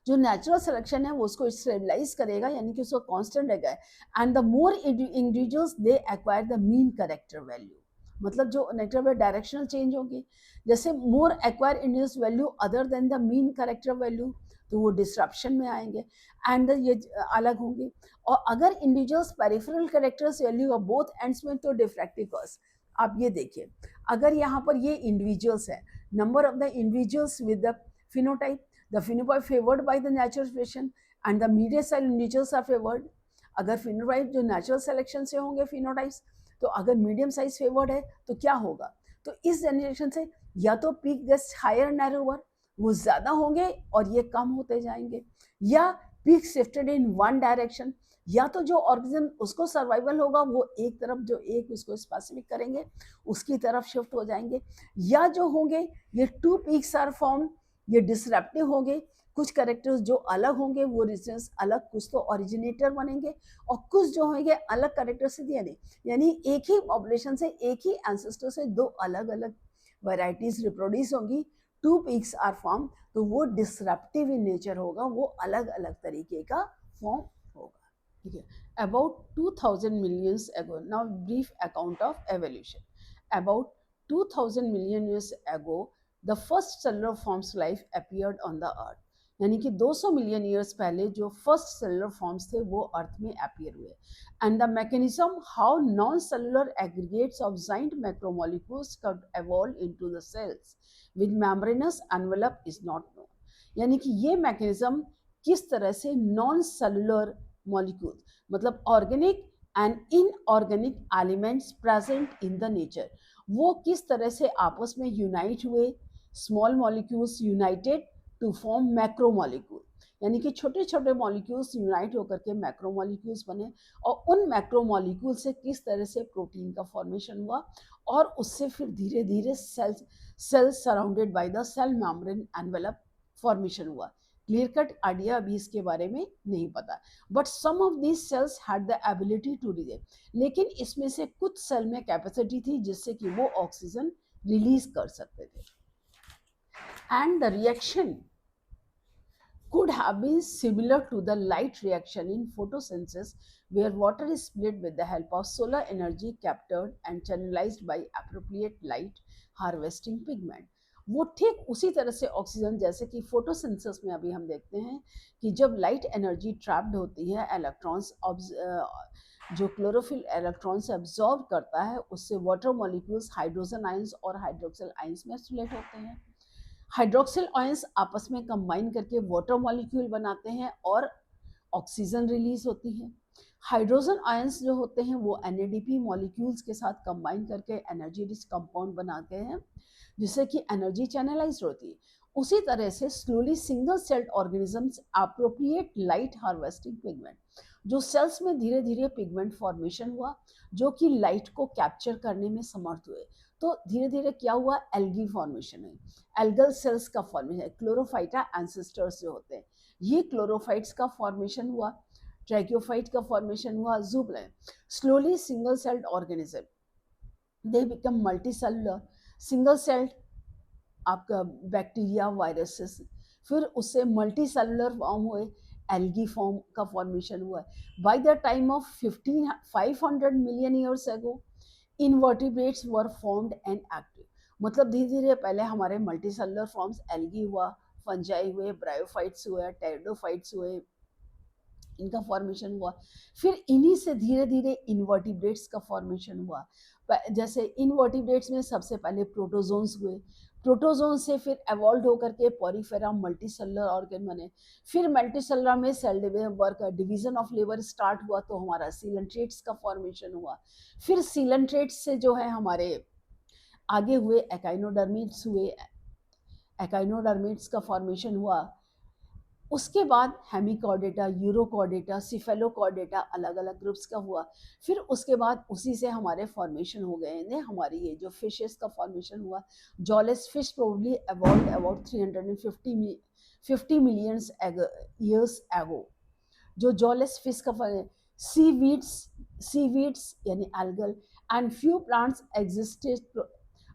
जो नेचुरल सिलेक्शन है वो उसको स्टेबलाइज करेगा, यानी कि उसको कांस्टेंट रहेगा। And the more individuals they acquire the mean character value, मतलब जो नेचुरल डायरेक्शनल चेंज होंगे, जैसे more acquire individuals value other than the mean character value, तो वो डिस्ट्रप्शन में आएंगे एंड ये अलग होंगे। और अगर individuals peripheral characters value of both ends में तो डिफ्रैक्टिव कॉज, आप ये देखिए अगर यहाँ पर ये इंडिविजुअल्स है, number of the individuals with the phenotype, the phenotype favored by the natural selection and the medium size individuals are favored। अगर phenotype जो natural selection से होंगे phenotypes, तो अगर medium size favored है तो क्या होगा, तो इस जनरेशन से या तो peak gets higher narrower, वो ज़्यादा होंगे और ये कम होते जाएंगे, या peak shifted in one direction, या तो जो ऑर्गेनिज्म उसको सर्वाइवल होगा वो एक तरफ, जो एक उसको स्पेसिफिक करेंगे उसकी तरफ शिफ्ट हो जाएंगे, या जो होंगे ये टू पीक्स आर फॉर्म, ये डिसरप्टिव होंगे, कुछ कैरेक्टर्स जो अलग होंगे वो रीजन्स अलग, कुछ तो ओरिजिनेटर बनेंगे और कुछ जो होंगे अलग कैरेक्टर से दिए नहीं, यानी एक ही पॉपुलेशन से एक ही एंसेस्टर से दो अलग अलग वैरायटीज रिप्रोड्यूस होंगी टू पीक्स आर फॉर्म, तो वो डिसरप्टिव इन नेचर होगा, वो अलग अलग तरीके का फॉर्म होगा, ठीक है। अबाउट 2000 मिलियंस एगो, now brief account of evolution. About 2000 million years ago the first cellular forms life appeared on the earth, यानी कि 200 मिलियन ईयर्स पहले जो फर्स्ट सेलुलर फॉर्म्स थे वो अर्थ में अपीयर हुए। And the mechanism how non cellular aggregates of giant macromolecules could evolve into the cells with membranous envelope is not known, यानी कि ये मैकेनिज्म किस तरह से नॉन सेलुलर मॉलिक्यूल मतलब organic and inorganic elements present in the nature, वो किस तरह से आपस में यूनाइट हुए, small molecules united to form macromolecule, यानी कि छोटे छोटे मॉलिक्यूल्स यूनाइट होकर के मैक्रोमोलिक्यूल्स बने, और उन मैक्रोमोलिक्यूल से किस तरह से प्रोटीन का फॉर्मेशन हुआ, और उससे फिर धीरे धीरे cell surrounded by the cell membrane envelope formation हुआ। क्लियर कट आइडिया अभी इसके बारे में नहीं पता, but some of these cells had the ability to relieve, लेकिन इसमें से कुछ सेल में कैपेसिटी थी जिससे कि वो ऑक्सीजन रिलीज कर सकते थे। And the reaction could have been similar to the light reaction in photosynthesis, where water is split with the help of solar energy captured and channelized by appropriate light harvesting pigment। वो ठीक उसी तरह से ऑक्सीजन, जैसे कि फोटोसिंथेसिस में अभी हम देखते हैं कि जब लाइट एनर्जी ट्रैप्ड होती है, इलेक्ट्रॉन्स जो क्लोरोफिल इलेक्ट्रॉन से अब्जॉर्ब करता है, उससे वाटर मॉलिक्यूल्स हाइड्रोजन आयंस और हाइड्रोक्सिल आयंस में स्प्लिट होते हैं। हाइड्रोक्सिल आयंस आपस में कंबाइन करके वाटर मॉलिक्यूल बनाते हैं और ऑक्सीजन रिलीज होती है। हाइड्रोजन आयंस जो होते हैं वो NADP मॉलिक्यूल्स के साथ कंबाइन करके एनर्जी रिच कंपाउंड बनाते हैं, जिससे कि एनर्जी चैनलाइज होती है। उसी तरह से slowly single sailed organisms appropriate light harvesting pigment, जो सेल्स में धीरे धीरे पिगमेंट फॉर्मेशन हुआ जो कि लाइट को कैप्चर करने में समर्थ हुए। तो धीरे धीरे क्या हुआ, एल्गी फॉर्मेशन है, एल्गल सेल्स का फॉर्मेशन है, क्लोरोफाइटा एंसेस्टर्स जो होते हैं, ये क्लोरोफाइट्स का फॉर्मेशन हुआ, ट्रैकियोफाइट का फॉर्मेशन हुआ, जूबल। Slowly single celled organism they become multicellular, single celled आपका बैक्टीरिया वायरसेस, फिर उससे मल्टी सेलुलर फॉर्म हुए, एल्गी फॉर्म का फॉर्मेशन हुआ। By the time of 500 million years ago invertebrates were formed and active, मतलब धीरे धीरे पहले हमारे मल्टी सेलुलर फॉर्म्स, एल्गी हुआ, फंजाई हुए, ब्रायोफाइट्स हुए, टेरिडोफाइट्स हुए, इनका फॉर्मेशन हुआ। फिर इन्हीं से धीरे धीरे इनवर्टिब्रेट्स का फॉर्मेशन हुआ। जैसे इनवर्टिब्रेट्स में सबसे पहले प्रोटोजोन्स हुए, प्रोटोजोन से फिर एवॉल्व होकर के पॉरीफेरा मल्टी सेलुलर ऑर्गन बने, फिर मल्टी सेलुलर में cell work division of labour start हुआ, तो हमारा सीलेंट्रेट्स का फॉर्मेशन हुआ। फिर सीलेंट्रेट्स से जो है हमारे आगे हुए एकाइनोडर्मिट्स हुए, एकाइनोडर्मिट्स का फॉर्मेशन हुआ। उसके बाद हेमिकॉर्डेटा, यूरोकॉर्डेटा, सिफेलोकॉर्डेटा अलग अलग ग्रुप्स का हुआ। फिर उसके बाद उसी से हमारे फॉर्मेशन हो गए ने हमारी ये जो फिशेस का फॉर्मेशन हुआ। Jawless fish probably evolved about 350 million years एगो, जो जॉलेस फिश का सीवीड्स यानी algal and few plants existed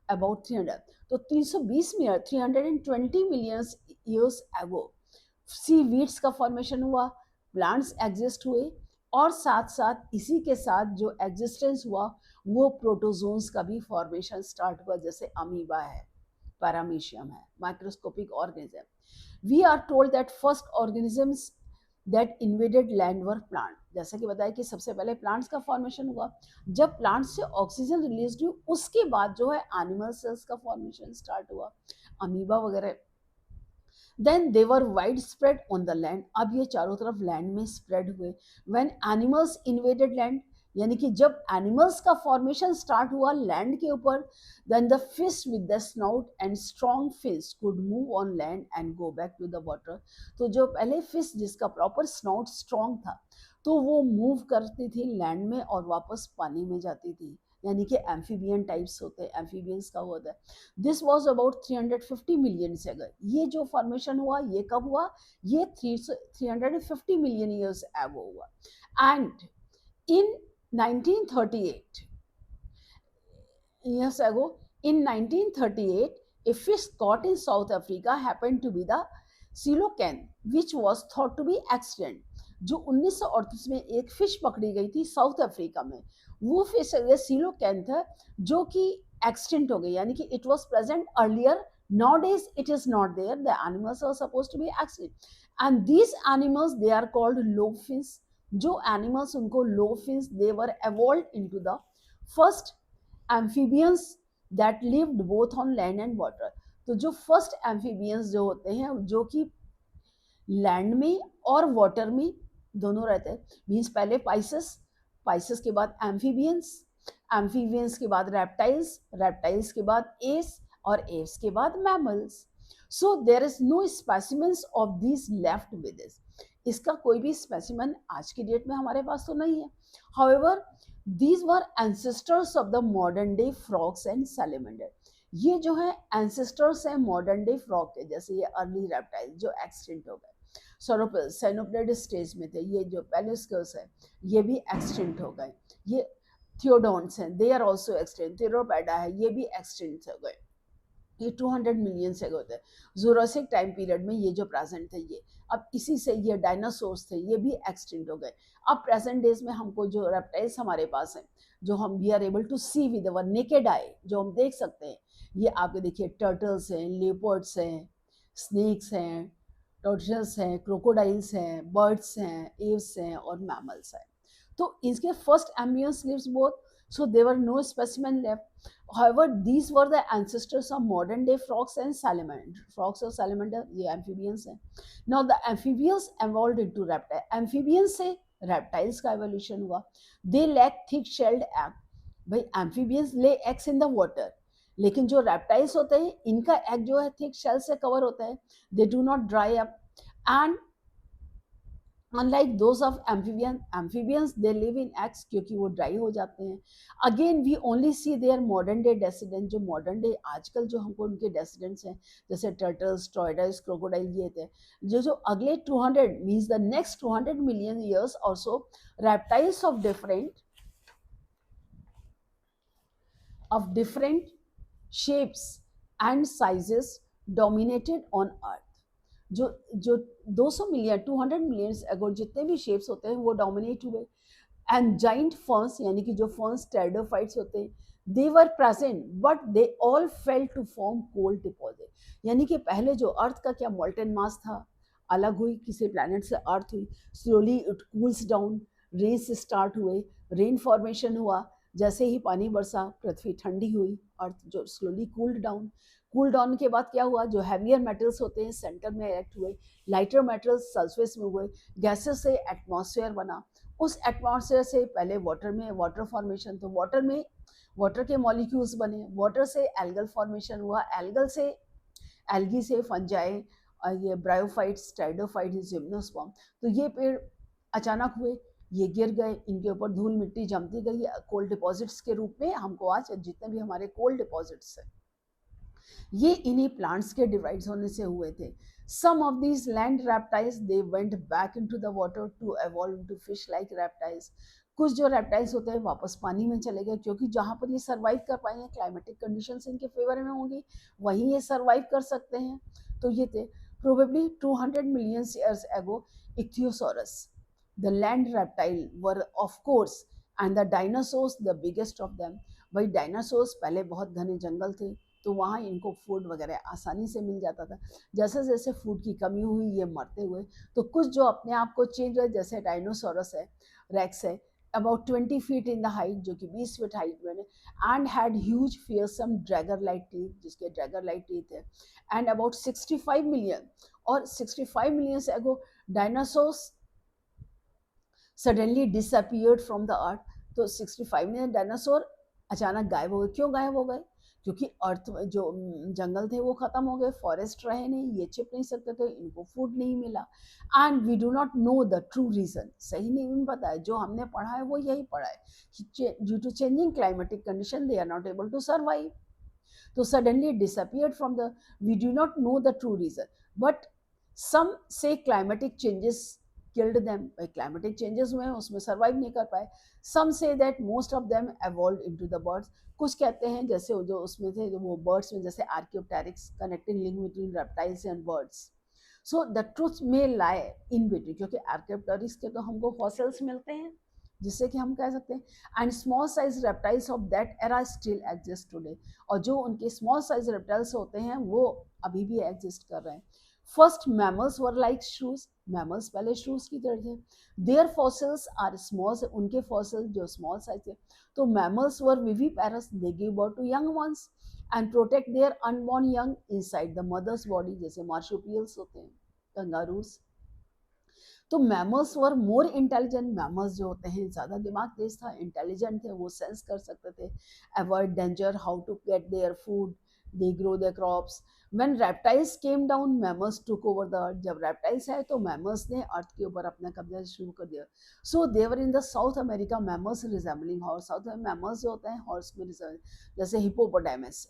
about 300, तो 320 मिलियन ईयर्स एगो सीवीड्स का फॉर्मेशन हुआ, प्लांट्स एग्जिस्ट हुए, और साथ साथ इसी के साथ जो एग्जिस्टेंस हुआ वो प्रोटोजोन्स का भी फॉर्मेशन स्टार्ट हुआ, जैसे अमीबा है, पैरामीशियम है, microscopic organism. We are told that first organisms that invaded land were plant, जैसा कि बताया कि सबसे पहले प्लांट्स का फॉर्मेशन हुआ। जब प्लांट्स से ऑक्सीजन रिलीज हुई उसके बाद जो है एनिमल सेल्स का फॉर्मेशन स्टार्ट हुआ, अमीबा वगैरह। Then they were wide spread on the land, अब ये चारों तरफ लैंड में स्प्रेड हुए। व्हेन एनिमल्स इन्वेडेड लैंड, यानी कि जब एनिमल्स का फॉर्मेशन स्टार्ट हुआ लैंड के ऊपर, then the fish with the snout and strong fish could move on land and go back to the water, तो जो पहले फिश जिसका प्रॉपर स्नाउट स्ट्रॉन्ग था तो वो मूव करती थी लैंड में और वापस पानी में जाती थी, यानी कि एम्फीबियन टाइप्स होते हैं, एम्फीबियंस का होता है। दिस वाज अबाउट 350 मिलियन से, अगर ये जो फॉर्मेशन हुआ ये कब हुआ, ये 350 मिलियन ईयर्स एगो हुआ। And in 1938 years ago, in 1938 A fish caught in South Africa happened to be the coelacanth, which was thought to be extinct. जो 1938 में एक फिश पकड़ी गई थी साउथ अफ्रीका में, वो फिश सीलोकैंथ है जो कि एक्सटिंक्ट हो गई, यानी कि it was present earlier, nowadays it is not there, the animals are supposed to be extinct, and these animals they are called low fins. जो animals उनको low fins, they were evolved into the first amphibians that lived both on land and water. तो जो फर्स्ट एम्फीबियंस जो होते हैं जो कि लैंड में और वाटर में दोनों रहते हैं, मीन्स पहले पाइसेस, पाइसेस के बाद एम्फीबियंस, एम्फीबियंस के बाद रेप्टाइल्स, रेप्टाइल्स के बाद एव्स और एव्स के बाद mammals. So there is no specimens of this left with this. इसका कोई भी स्पेसिमेन आज की डेट में हमारे पास तो नहीं है. However these were ancestors of the modern day frogs and salamander. ये जो है एंसेस्टर्स हैं मॉडर्न डे फ्रॉग के, जैसे ये अर्ली रेप्टाइल जो एक्सटिंक्ट हो गए, साइनोप्टेड स्टेज में थे. ये जो पेलिस्कस है ये भी एक्सटिंक्ट हो गए. ये थियोडोन्ट्स हैं, दे आर आल्सो एक्सटिंक्ट. थिरोपेडा है, ये भी एक्सटिंक्ट हो गए. ये 200 मिलियन से होते हैं. जूरासिक टाइम पीरियड में ये जो प्रेजेंट थे ये, अब इसी से ये डायनासोर्स थे, ये भी एक्सटिंक्ट हो गए. अब प्रेजेंट डेज में हमको जो रेप्टाइल्स हमारे पास हैं, जो हम we are able to see with our naked eye, जो हम देख सकते हैं, ये आपके देखिए टर्टल्स हैं, लेपर्ड्स हैं, स्नेक्स हैं, टॉर्टल्स हैं, क्रोकोडाइल्स हैं, बर्ड्स हैं, एव्स हैं और मैमल्स हैं. तो इसके first ambiance lives both, so there were no specimen left. However, these were the ancestors of modern day frogs and salamander. Frogs और salamander ये amphibians हैं. Now the amphibians evolved into reptile. Amphibians से reptiles का evolution हुआ. They lack thick shelled egg. भाई amphibians lay eggs in the water. लेकिन जो reptiles होते हैं इनका egg जो है thick shell से cover होता है. They do not dry up and unlike those of amphibians they live in eggs क्योंकि वो ड्राई हो जाते हैं. Again we only see their modern day descendant. जो मॉडर्न डे आजकल जो हमको उनके डेसिडेंट्स हैं जैसे टर्टल्स, टॉर्टोइस, क्रोकोडाइल, ये थे जो अगले 200 means the next 200 million years also reptiles of different shapes and sizes dominated on earth. जो जो 200 मिलियन 200 मिलियन अगो जितने भी शेप्स होते हैं वो डोमिनेट हुए. एंड जाइंट फर्न्स यानी कि जो फर्न्स टेरिडोफाइट्स होते हैं they were present but they all fail to form coal deposit. यानी कि पहले जो अर्थ का क्या मोल्टन मास था, अलग हुई किसी प्लैनेट से अर्थ हुई, slowly it cools down, rains start हुए, रेन फॉर्मेशन हुआ, जैसे ही पानी बरसा पृथ्वी ठंडी हुई, अर्थ जो slowly cooled down. Cool down के बाद क्या हुआ, जो हैवियर मेटल्स होते हैं सेंटर में एक्ट हुए, लाइटर मेटल्स सरफेस में हुए, गैसेस से एटमॉस्फेयर बना. उस एटमॉस्फेयर से पहले वाटर में वाटर फॉर्मेशन, तो वाटर में वाटर के मॉलिक्यूल्स बने, वाटर से एल्गल फॉर्मेशन हुआ, एल्गल से एल्गी से फंजाई, ये ब्रायोफाइट्स, स्टाइडोफाइट्स, जिम्नोस्पर्म. तो ये पेड़ अचानक हुए, ये गिर गए, इनके ऊपर धूल मिट्टी जमती गई कोल्ड डिपॉजिट्स के रूप में. हमको आज जितने भी हमारे कोल्ड डिपॉजिट्स हैं ये इन्हीं प्लांट्स के डिवाइड होने से हुए थे. Some of these land reptiles they went back into the water to evolve into fish like reptiles. कुछ जो रेप्टाइल्स होते हैं वापस पानी में चले गए क्योंकि जहाँ पर ये सर्वाइव कर पाएंगे, क्लाइमेटिक कंडीशंस इनके फेवर में होंगी, वहीं ये सर्वाइव कर सकते हैं. तो ये थे probably 200 million years ago ichthyosaurus, the land reptile were of course, and the dinosaurs the biggest of them. भाई डायनासोर्स पहले बहुत घने जंगल थे तो वहाँ इनको फूड वगैरह आसानी से मिल जाता था. जैसे जैसे फूड की कमी हुई ये मरते हुए. तो कुछ जो अपने आप को चेंज हुए, जैसे डायनासोरस है, रेक्स है, about 20 feet in the height, जो कि 20 फीट हाइट में, and had huge fearsome dagger like teeth, जिसके ड्रैगर लाइक टीथ है, एंड अबाउट 65 मिलियन, और 65 मिलियन से ago dinosaurs suddenly disappeared from the earth. तो 65 मिलियन डायनासोर अचानक गायब हो गए. क्यों गायब हो गए? क्योंकि अर्थ जो जंगल थे वो खत्म हो गए, फॉरेस्ट रहे नहीं, ये छिप नहीं सकते थे, इनको फूड नहीं मिला. And we do not know the true reason. सही नहीं पता है, जो हमने पढ़ा है वो यही पढ़ा है, due to changing climatic condition they are not able to survive. तो suddenly disappeared from the, we do not know the true reason, but some say climatic changes killed them by climatic changes हुए हैं, उसमें survive नहीं कर पाए. Some say that most of them evolved into the birds. कुछ कहते हैं जैसे जो उसमें थे वो birds में जैसे Archaeopteryx, connecting link between reptiles and birds. So the truth may lie in between, क्योंकि Archaeopteryx के तो हमको fossils मिलते हैं जिससे कि हम कह सकते हैं, and small size reptiles of that era still exist today, और जो उनके स्मॉल साइज रेप्टाइल्स होते हैं वो अभी भी एग्जिस्ट कर रहे हैं. First mammals were like shoes, mammals पहले शूज की तरह थे. देयर फॉसिल्स आर स्मॉल, उनके फॉसिल्स जो स्मॉल साइज थे. तो mammals were viviparous, they give birth to young ones and protect their unborn young inside the mother's body, जैसे मार्शुपियल्स होते हैं, कंगारूज. तो mammals were more intelligent, mammals जो होते हैं ज़्यादा दिमाग तेज था, इंटेलिजेंट थे, वो सेंस कर सकते थे, avoid danger, how to get their food, they grow their crops. When reptiles came down mammals took over the earth, जब रेप्टाइल्स आए तो मैमल्स ने अर्थ के ऊपर अपना कब्जा शुरू कर दिया. So they were in the South America mammals resembling horse, South में मैमल्स जो होते हैं हॉर्स में रिजेंबल, जैसे हिपोपोटामस,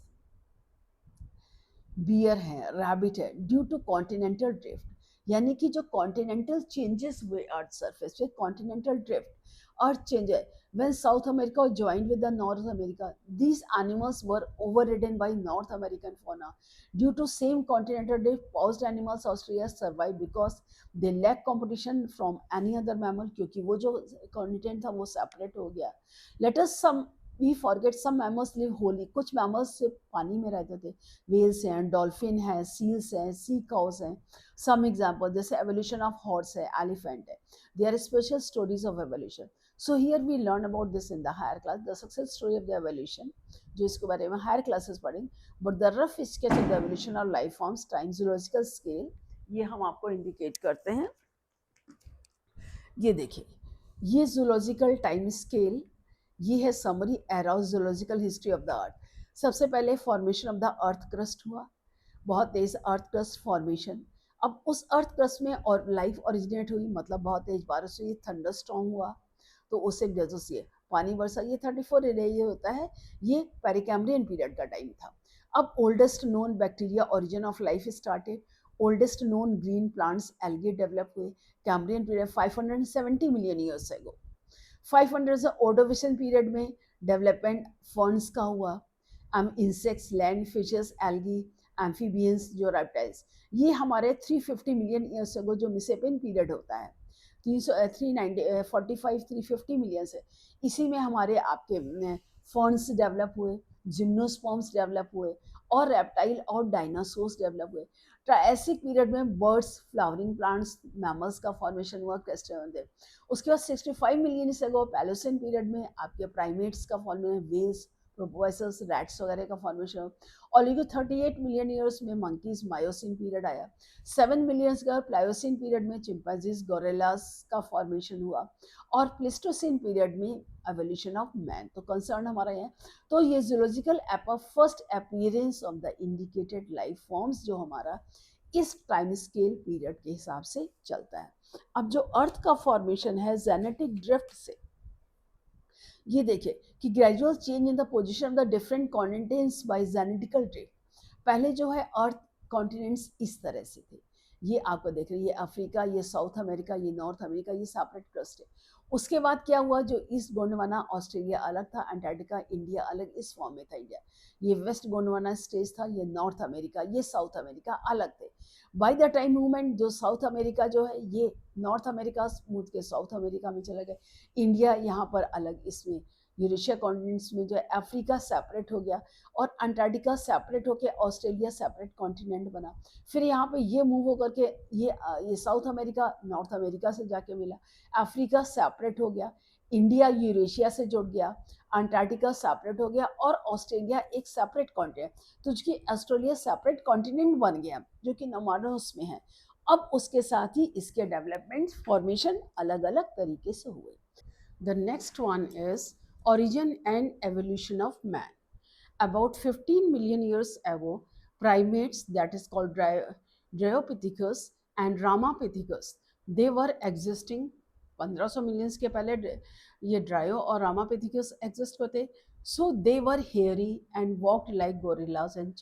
बियर है, रैबिट है, ड्यू टू कॉन्टिनेंटल ड्रिफ्ट, यानी कि जो कॉन्टिनेंटल चेंजेस हुए अर्थ सरफेस पे, कॉन्टिनेंटल ड्रिफ्ट, अर्थ चेंज है. When South America joined with the North America, these animals were overridden by North American fauna. Due to same continental drift, paused animals Australia survived because they lack competition from any other mammal, क्योंकि वो जो continent था वो separate हो गया. Let us some we forget some mammals live wholly. कुछ mammals सिर्फ पानी में रहते थे, whales हैं, dolphin है, seals हैं, sea cows हैं. Some example जैसे evolution of horse है, elephant है. They are special stories of evolution. So here we learn about this in the higher class, the success story of the evolution, जो इसके बारे में higher classes पढ़ेंगे. But the rough sketch of the evolution of life forms, time, zoological scale, ये हम आपको indicate करते हैं. ये देखिए, ये zoological time scale, ये है summary era of zoological history of the अर्थ. सबसे पहले formation of the earth crust हुआ, बहुत तेज अर्थ क्रस्ट फॉर्मेशन. अब उस अर्थ क्रस्ट में और लाइफ ओरिजिनेट हुई, मतलब बहुत तेज बारिश हुई, थंडर स्टॉर्म हुआ, तो उससे डेजोसिए पानी बरसा. ये 34 ये होता है, ये पेरिकैम्ब्रियन पीरियड का टाइम था. अब oldest known bacteria origin of life started, oldest known green plants algae develop हुए, Cambrian period 570 million years ago. 500 से ऑर्डोविशन पीरियड में डेवलपमेंट फर्न्स का हुआ. Insects, land fishes, algae, amphibians, जो रेप्टाइल्स, ये हमारे 350 मिलियन ईयर्स अगो जो मिसेपियन पीरियड होता है, 350 मिलियन से, इसी में हमारे आपके फर्न्स डेवलप हुए, जिम्नोस्पर्म्स डेवलप हुए, और रेप्टाइल और डायनासोर्स डेवलप हुए. ट्रायसिक पीरियड में बर्ड्स, फ्लावरिंग प्लांट्स, मैमल्स का फॉर्मेशन हुआ, क्रस्टेशियंस. उसके बाद 65 मिलियन से अगो पैलोसिन पीरियड में आपके प्राइमेट्स का फॉर्मेशन, वेल्स, प्रोपोइसल्स, रैट्स वगैरह का फॉर्मेशन. ओलिगो 38 मिलियन ईयर्स में मंकीज, मायोसिन पीरियड आया. 7 मिलियन का प्लायोसिन पीरियड में चिंपैंजीज, गोरिल्लास का फॉर्मेशन हुआ, और प्लेस्टोसिन पीरियड में एवोल्यूशन ऑफ मैन. तो कंसर्न हमारा है, तो ये zoological first appearance of the indicated life forms जो हमारा इस टाइम स्केल पीरियड के हिसाब से चलता है. अब जो अर्थ का फॉर्मेशन है जेनेटिक ड्रिफ्ट से, ये देखिए कि gradual change in the position of the different continents by genetical drift. पहले जो है अर्थ कॉन्टिनेंट्स इस तरह से थे, ये आपको देख रहे हैं, ये अफ्रीका, ये साउथ अमेरिका, ये नॉर्थ अमेरिका, ये सेपरेट क्रस्ट है. उसके बाद क्या हुआ, जो ईस्ट गोंडवाना ऑस्ट्रेलिया अलग था, अंटार्कटिका इंडिया अलग, इस फॉर्म में था इंडिया. ये वेस्ट गोंडवाना स्टेज था, ये नॉर्थ अमेरिका, ये साउथ अमेरिका अलग थे. बाय द टाइम मूवमेंट जो साउथ अमेरिका जो है ये नॉर्थ अमेरिका स्मूथ के साउथ अमेरिका में चला गया, इंडिया यहाँ पर अलग, इसमें यूरेशिया कॉन्टिनेंट्स में जो है अफ्रीका सेपरेट हो गया, और अंटार्कटिका सेपरेट होकर ऑस्ट्रेलिया सेपरेट कॉन्टिनेंट बना. फिर यहाँ पे ये मूव होकर के ये साउथ अमेरिका नॉर्थ अमेरिका से जाके मिला, अफ्रीका सेपरेट हो गया, इंडिया यूरेशिया से जुड़ गया, अंटार्कटिका सेपरेट हो गया, और ऑस्ट्रेलिया एक सेपरेट कॉन्टिनेंट, तो उसकी ऑस्ट्रेलिया सेपरेट कॉन्टिनेंट बन गया जो कि नोमाडोस में है. अब उसके साथ ही इसके डेवलपमेंट फॉर्मेशन अलग अलग तरीके से हुए. The next one is origin and evolution of man. About 15 million years ago, primates, that is called Dryopithecus and Ramapithecus, they were existing. 1500 million के पहले ये ड्रायो और रामापिथिकस एग्जिस्ट होते. So they were hairy and walked like gorillas and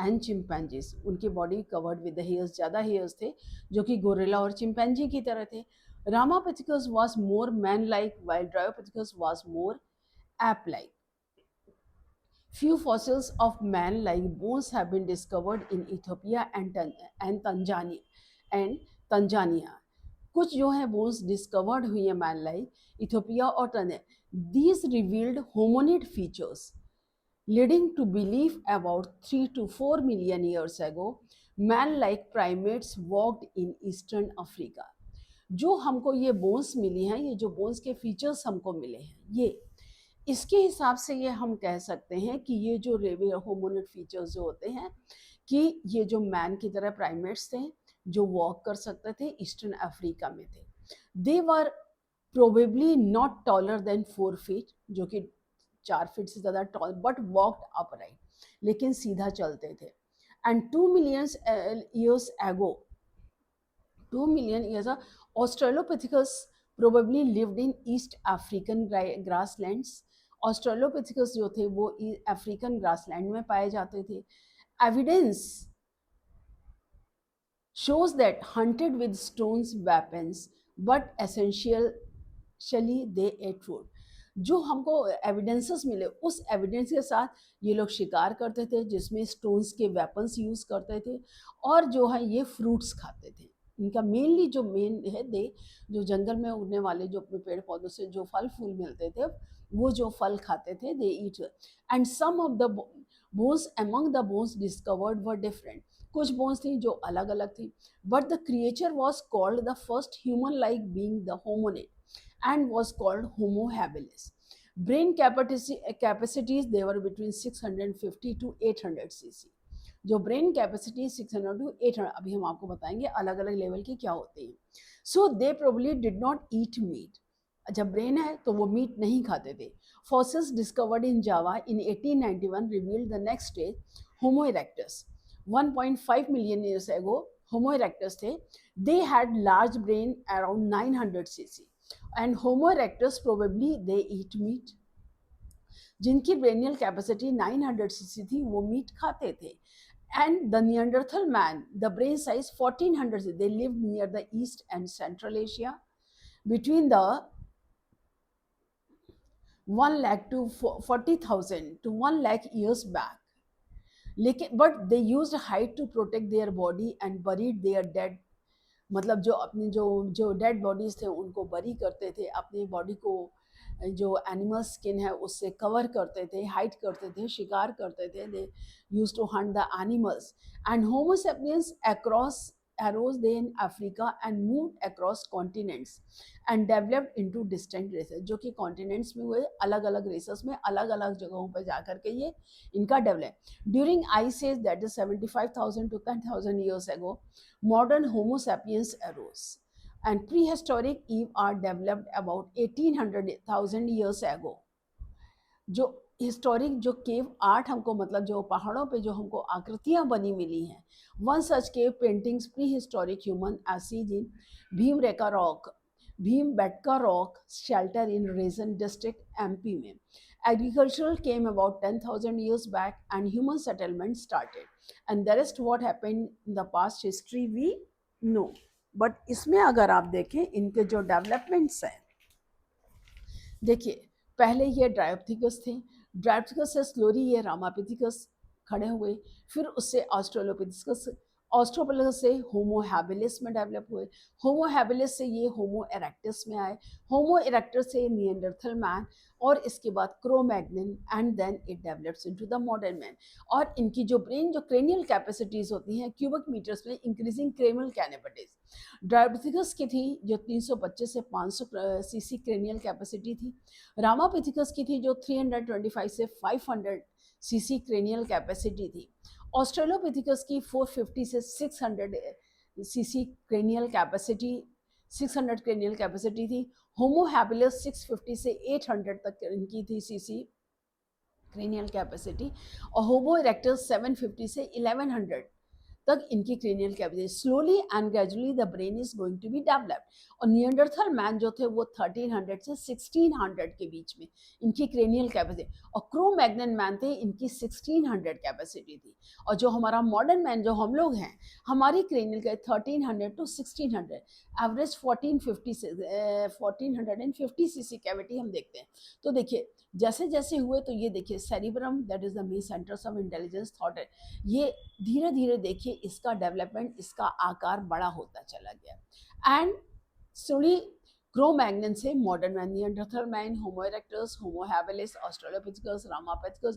and chimpanzees, उनकी body covered with the hairs, ज़्यादा हेयर्स थे जो कि गोरिल्ला और चिंपैंजी की तरह थे. Ramapithecus was more man like while Dryopithecus was more ape like. Few fossils of man-like bones have been discovered in Ethiopia and Tanzania. And Tanzania. कुछ जो है बोन्स डिस्कवर्ड हुई है मैन लाइक इथियोपिया और टने. These revealed hominid features leading to belief about 3 to 4 million years ago man-like primates walked in eastern Africa. जो हमको ये बोन्स मिली हैं, ये जो बोन्स के फीचर्स हमको मिले हैं, ये इसके हिसाब से ये हम कह सकते हैं कि ये जो होमोनिड फीचर्स जो होते हैं कि ये जो मैन की तरह प्राइमेट्स थे जो वॉक कर सकते थे, ईस्टर्न अफ्रीका में थे. They were probably not taller than 4 feet, जो कि 4 फीट से ज़्यादा टॉल, बट वॉकड अपराइट, लेकिन सीधा चलते थे. एंड 2 मिलियन ईयर्स एगो, 2 million years ago, Australopithecus probably lived in East African grasslands. Australopithecus जो थे वो अफ्रीकन ग्रासलैंड में पाए जाते थे. Evidence shows that hunted with stones weapons, but essentially they ate food. जो हमको एविडेंसेस मिले, उस एविडेंस के साथ ये लोग शिकार करते थे जिसमें स्टोन्स के वेपन्स यूज़ करते थे, और जो है ये फ्रूट्स खाते थे. इनका मेनली जो मेन है, दे जो जंगल में उगने वाले जो पेड़ पौधों से जो फल फूल मिलते थे वो जो फल खाते थे, they eat. And some of the bones among the bones discovered were different. कुछ बोन्स थी जो अलग अलग थी, but the creature was called the first human like being the hominid and was called Homo habilis. Brain capacities they were between 650 to 800 cc. जो ब्रेन कैपेसिटी 600 टू 800, अभी हम आपको बताएंगे अलग अलग लेवल की क्या होते हैं. So they probably did not eat meat. जब ब्रेन है तो वो मीट नहीं खाते थे. Fossils discovered in Java in 1891 revealed the next stage homo erectus. 1.5 million years ago homo erectus थे. They had large brain around 900 cc. And Homo erectus probably they eat meat. जिनकी ब्रेनियल कैपेसिटी 900 cc थी वो मीट खाते थे. And the Neanderthal man, the brain size 1400 cc, they lived near the East and Central Asia between the 1 lakh to 40,000 to 1 lakh years back. लेकिन but they used hide to protect their body and buried their dead. मतलब जो अपनी जो डेड बॉडीज़ थे उनको बरी करते थे, अपनी बॉडी को जो एनिमल स्किन है उससे कवर करते थे, हाइड करते थे, शिकार करते थे. They use to hunt the animals. And homo sapiens across arose they in Africa and moved across continents and developed into distinct races. जो कि कॉन्टिनेंट्स में हुए, अलग अलग रेसेस में अलग अलग जगहों पर जाकर के ये इनका develop. During ice age that is 75,000 to 10,000 years ago, modern Homo sapiens arose. And prehistoric Eve are developed about 1800,000 years ago. जो हिस्टोरिक जो केव आर्ट हमको, मतलब जो पहाड़ों पे जो हमको आकृतियां बनी मिली हैं, one such cave paintings pre historic human acid in Bhimrekha rock, Bhimbetka rock shelter in Raisen district MP में. Agricultural came about 10,000 years back and human settlement started. And the rest what happened in the past history we know. But इसमें अगर आप देखें इनके जो डेवलपमेंट्स हैं, देखिए पहले ये ड्रायोप्थिकस थे, ड्रायोप्थिकस से स्लोली ये रामापिथिकस खड़े हुए, फिर उससे ऑस्ट्रेलोपिथिकस, ऑस्ट्रोपिथेकस से होमो हैबिलिस में डेवलप हुए, होमो हैबिलिस से ये होमो इरेक्टस में आए, होमो इरेक्टस से निएंडरथल मैन, और इसके बाद Cro-Magnon, and then it develops into the modern man. और इनकी जो ब्रेन जो क्रेनियल कैपेसिटीज होती हैं क्यूबिक मीटर्स में, इंक्रीजिंग क्रेनियल कैपेसिटीज. ड्रायोपिथिकस की थी जो 325 से 500 cc क्रेनियल कैपेसिटी थी. रामापिथिकस की थी जो 325 से 500 cc क्रेनियल कैपेसिटी थी. ऑस्ट्रेलोपिथिकस की 450 से 600 cc cranial capacity, 600 cranial capacity थी. होमो हैबिलिस 650 से 800 तक इनकी थी cc क्रेनियल कैपेसिटी, और होमो इरेक्टस 750 से 1100 तक इनकी cranial capacity, slowly and gradually the brain is going to be developed. और नियंडरथल मैन जो थे वो 1300 से 1600 के बीच में इनकी क्रेनियल कैपेसिटी, और क्रो मैग्नन मैन थे इनकी 1600 कैपेसिटी थी। और जो हमारा मॉडर्न मैन जो हम लोग हैं, हमारी क्रेनियल का 1300 टू 1600, एवरेज 1450 से 1450 सीसी कैविटी हम देखते हैं। तो देखिए जैसे जैसे हुए, तो ये देखिए cerebrum that is the main centres of intelligence thought, ये धीरे धीरे देखिए इसका डेवलपमेंट, इसका आकार बड़ा होता चला गया। एंड स्लोली क्रो मैग्नन से मॉडर्न मैन, निएंडरथल मैन, होमो erectus, Homo habilis, Australopithecus, Ramapithecus,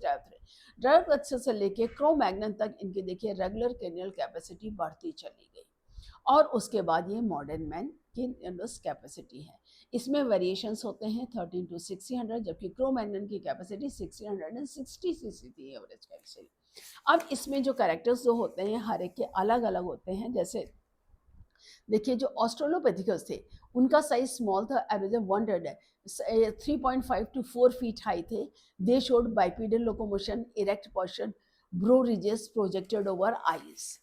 डायप्थेरस से लेके क्रो मैग्नन तक इनके देखिए रेगुलर क्रेनियल कैपेसिटी बढ़ती चली गई। और उसके बाद ये मॉडर्न मैन की कैपेसिटी है। इसमें वेरिएशंस होते हैं 13 टू 1600, जबकि क्रो मैग्नन की कैपेसिटी 1660 सीसी थी एवरेज कैपेसिटी। अब इसमें जो कैरेक्टर्स जो होते हैं हर एक के अलग अलग होते हैं। जैसे देखिए जो ऑस्ट्रेलोपेथिकस थे उनका साइज स्मॉल था, एवरेज 3.5 टू 4 फीट हाई थे। They showed bipedal locomotion, erect posture, brow ridges projected over eyes,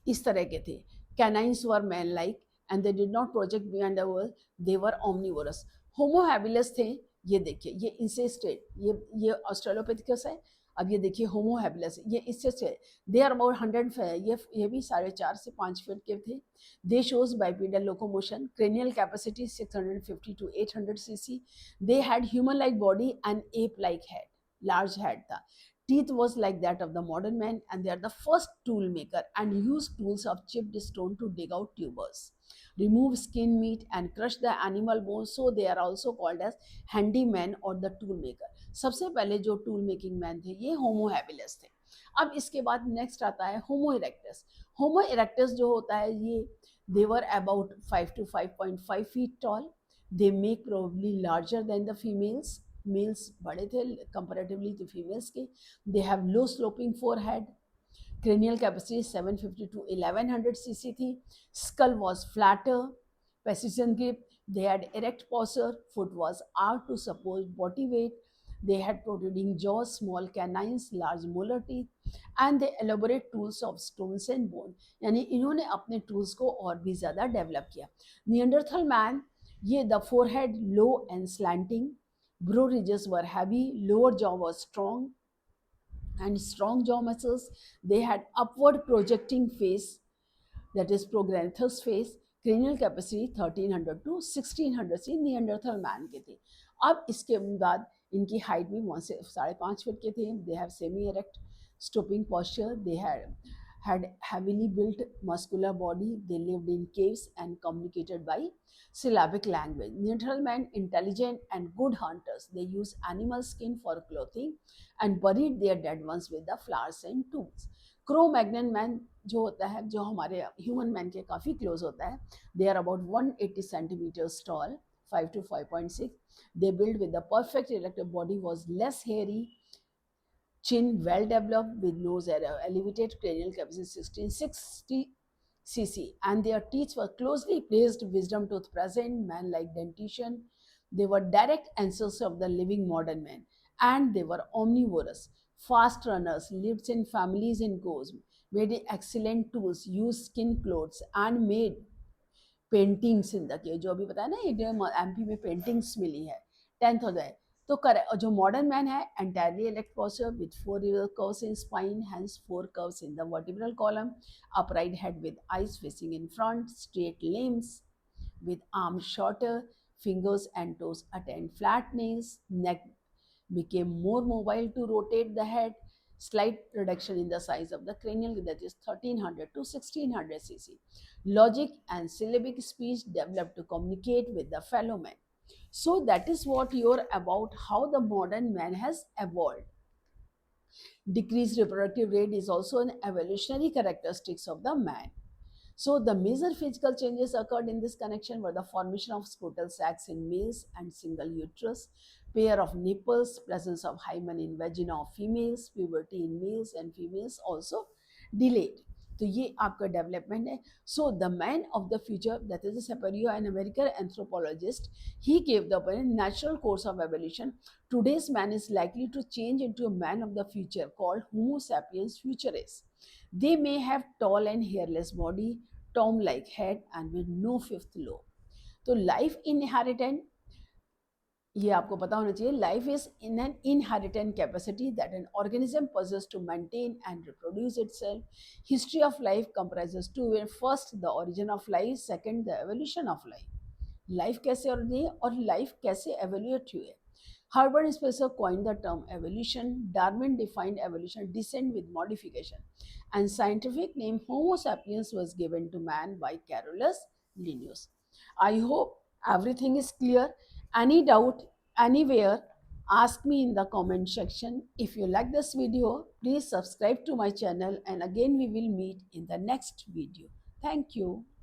इस तरह के थे। Canines were man like and they did not project beyond the, they were omnivorous. Homo habilis थे, ये देखिए ये इंसेस्टेड, ये ऑस्ट्रेलोपेथिकस है। अब ये देखिए होमो हैबिलस, ये इससे से दे आर अबाउट 100, ये भी 4.5 से 5 फीट के थे। They shows bipedal locomotion, cranial capacity 650 to 800 cc. They had human like body and ape like head, large head था। Teeth was like that of the modern man, and they are the first tool maker and used tools of chipped stone to dig out tubers, remove skin meat and crush the animal bones. So they are also called as handyman or the tool maker. सबसे पहले जो टूल मेकिंग मैन थे ये होमो हैबिलस थे। अब इसके बाद नेक्स्ट आता है होमो इरेक्टस। होमो इरेक्टस जो होता है ये they were about 5 to 5.5 feet tall. They make probably larger than the females. Males बड़े थे कंपेरेटिवली टू फीमेल्स के। They have low sloping forehead, cranial capacity 750 to 1100 cc थी। Skull was flatter, precision grip, they had erect posture, foot was arch to support body weight, they had protruding jaws, small canines, large molar teeth, and they elaborate tools of stones and bone। यानी इन्होंने अपने टूल्स को और भी ज़्यादा डेवलप किया। नियंडरथल मैन, ये the forehead low and slanting, brow ridges were heavy, lower jaw was strong and strong jaw muscles. They had upward projecting face, that is Prognathes face. Cranial capacity 1300 to 1600 से नियंडरथल मैन के थे। अब इसके बाद इनकी हाइट भी 1 से 5.5 फीट के थे। They have semi erect stooping posture. They had heavily built muscular body. They lived in caves and communicated by syllabic language. Neanderthal men intelligent and good hunters. They used animal skin for clothing and buried their dead ones with the flowers and tools. Crow Magnon man जो होता है, जो हमारे ह्यूमन मैन के काफ़ी क्लोज होता है, they are about 180 centimetres tall, 5 to 5.6. They built with the perfect erected body, was less hairy, chin well developed with nose area, elevated cranial capacity 1660 cc, and their teeth were closely placed, wisdom tooth present, man like dentition. They were direct ancestors of the living modern man, and they were omnivorous, fast runners, lived in families in coves, made excellent tools, used skin clothes, and made paintings in the के, जो अभी बताया ना ये एमपी में पेंटिंग्स मिली है 10th हो जाए तो करे। और जो मॉडर्न मैन है entirely elect posture with 4 curves in spine, hence 4 curves in the vertebral column, upright head with eyes facing in front, straight limbs with arms shorter, fingers and toes attained flat nails, neck became more mobile to rotate the head, slight reduction in the size of the cranial, that is 1300 to 1600 cc. Logic and syllabic speech developed to communicate with the fellow man. So that is what you're about how the modern man has evolved. Decreased reproductive rate is also an evolutionary characteristics of the man. So the major physical changes occurred in this connection were the formation of scrotal sacs in males and single uterus, pair of nipples, presence of hymen in vagina of females, puberty in males and females also delayed. तो ये आपका डेवलपमेंट है. So the man of the future, that is Saperio, an American anthropologist, he gave the natural course of evolution. Today's man is likely to change into a man of the future called Homo sapiens futuris. They may have tall and hairless body, Tom-like head, and with no fifth lobe. तो लाइफ इनहेरिटेंट, ये आपको पता होना चाहिए. Life is in an inherent capacity that an organism possesses to maintain and reproduce itself. History of life comprises two ways. First, the origin of life. Second, the evolution of life. Life कैसे origin है और लाइफ कैसे एवोल्यूट हुई है. Herbert Spencer coined the term evolution. Darwin defined evolution, descent with modification. And scientific name Homo sapiens was given to man by Carolus Linnaeus. I hope everything is clear. Any doubt, anywhere, ask me in the comment section. If you like this video, please subscribe to my channel, and again we will meet in the next video. Thank you.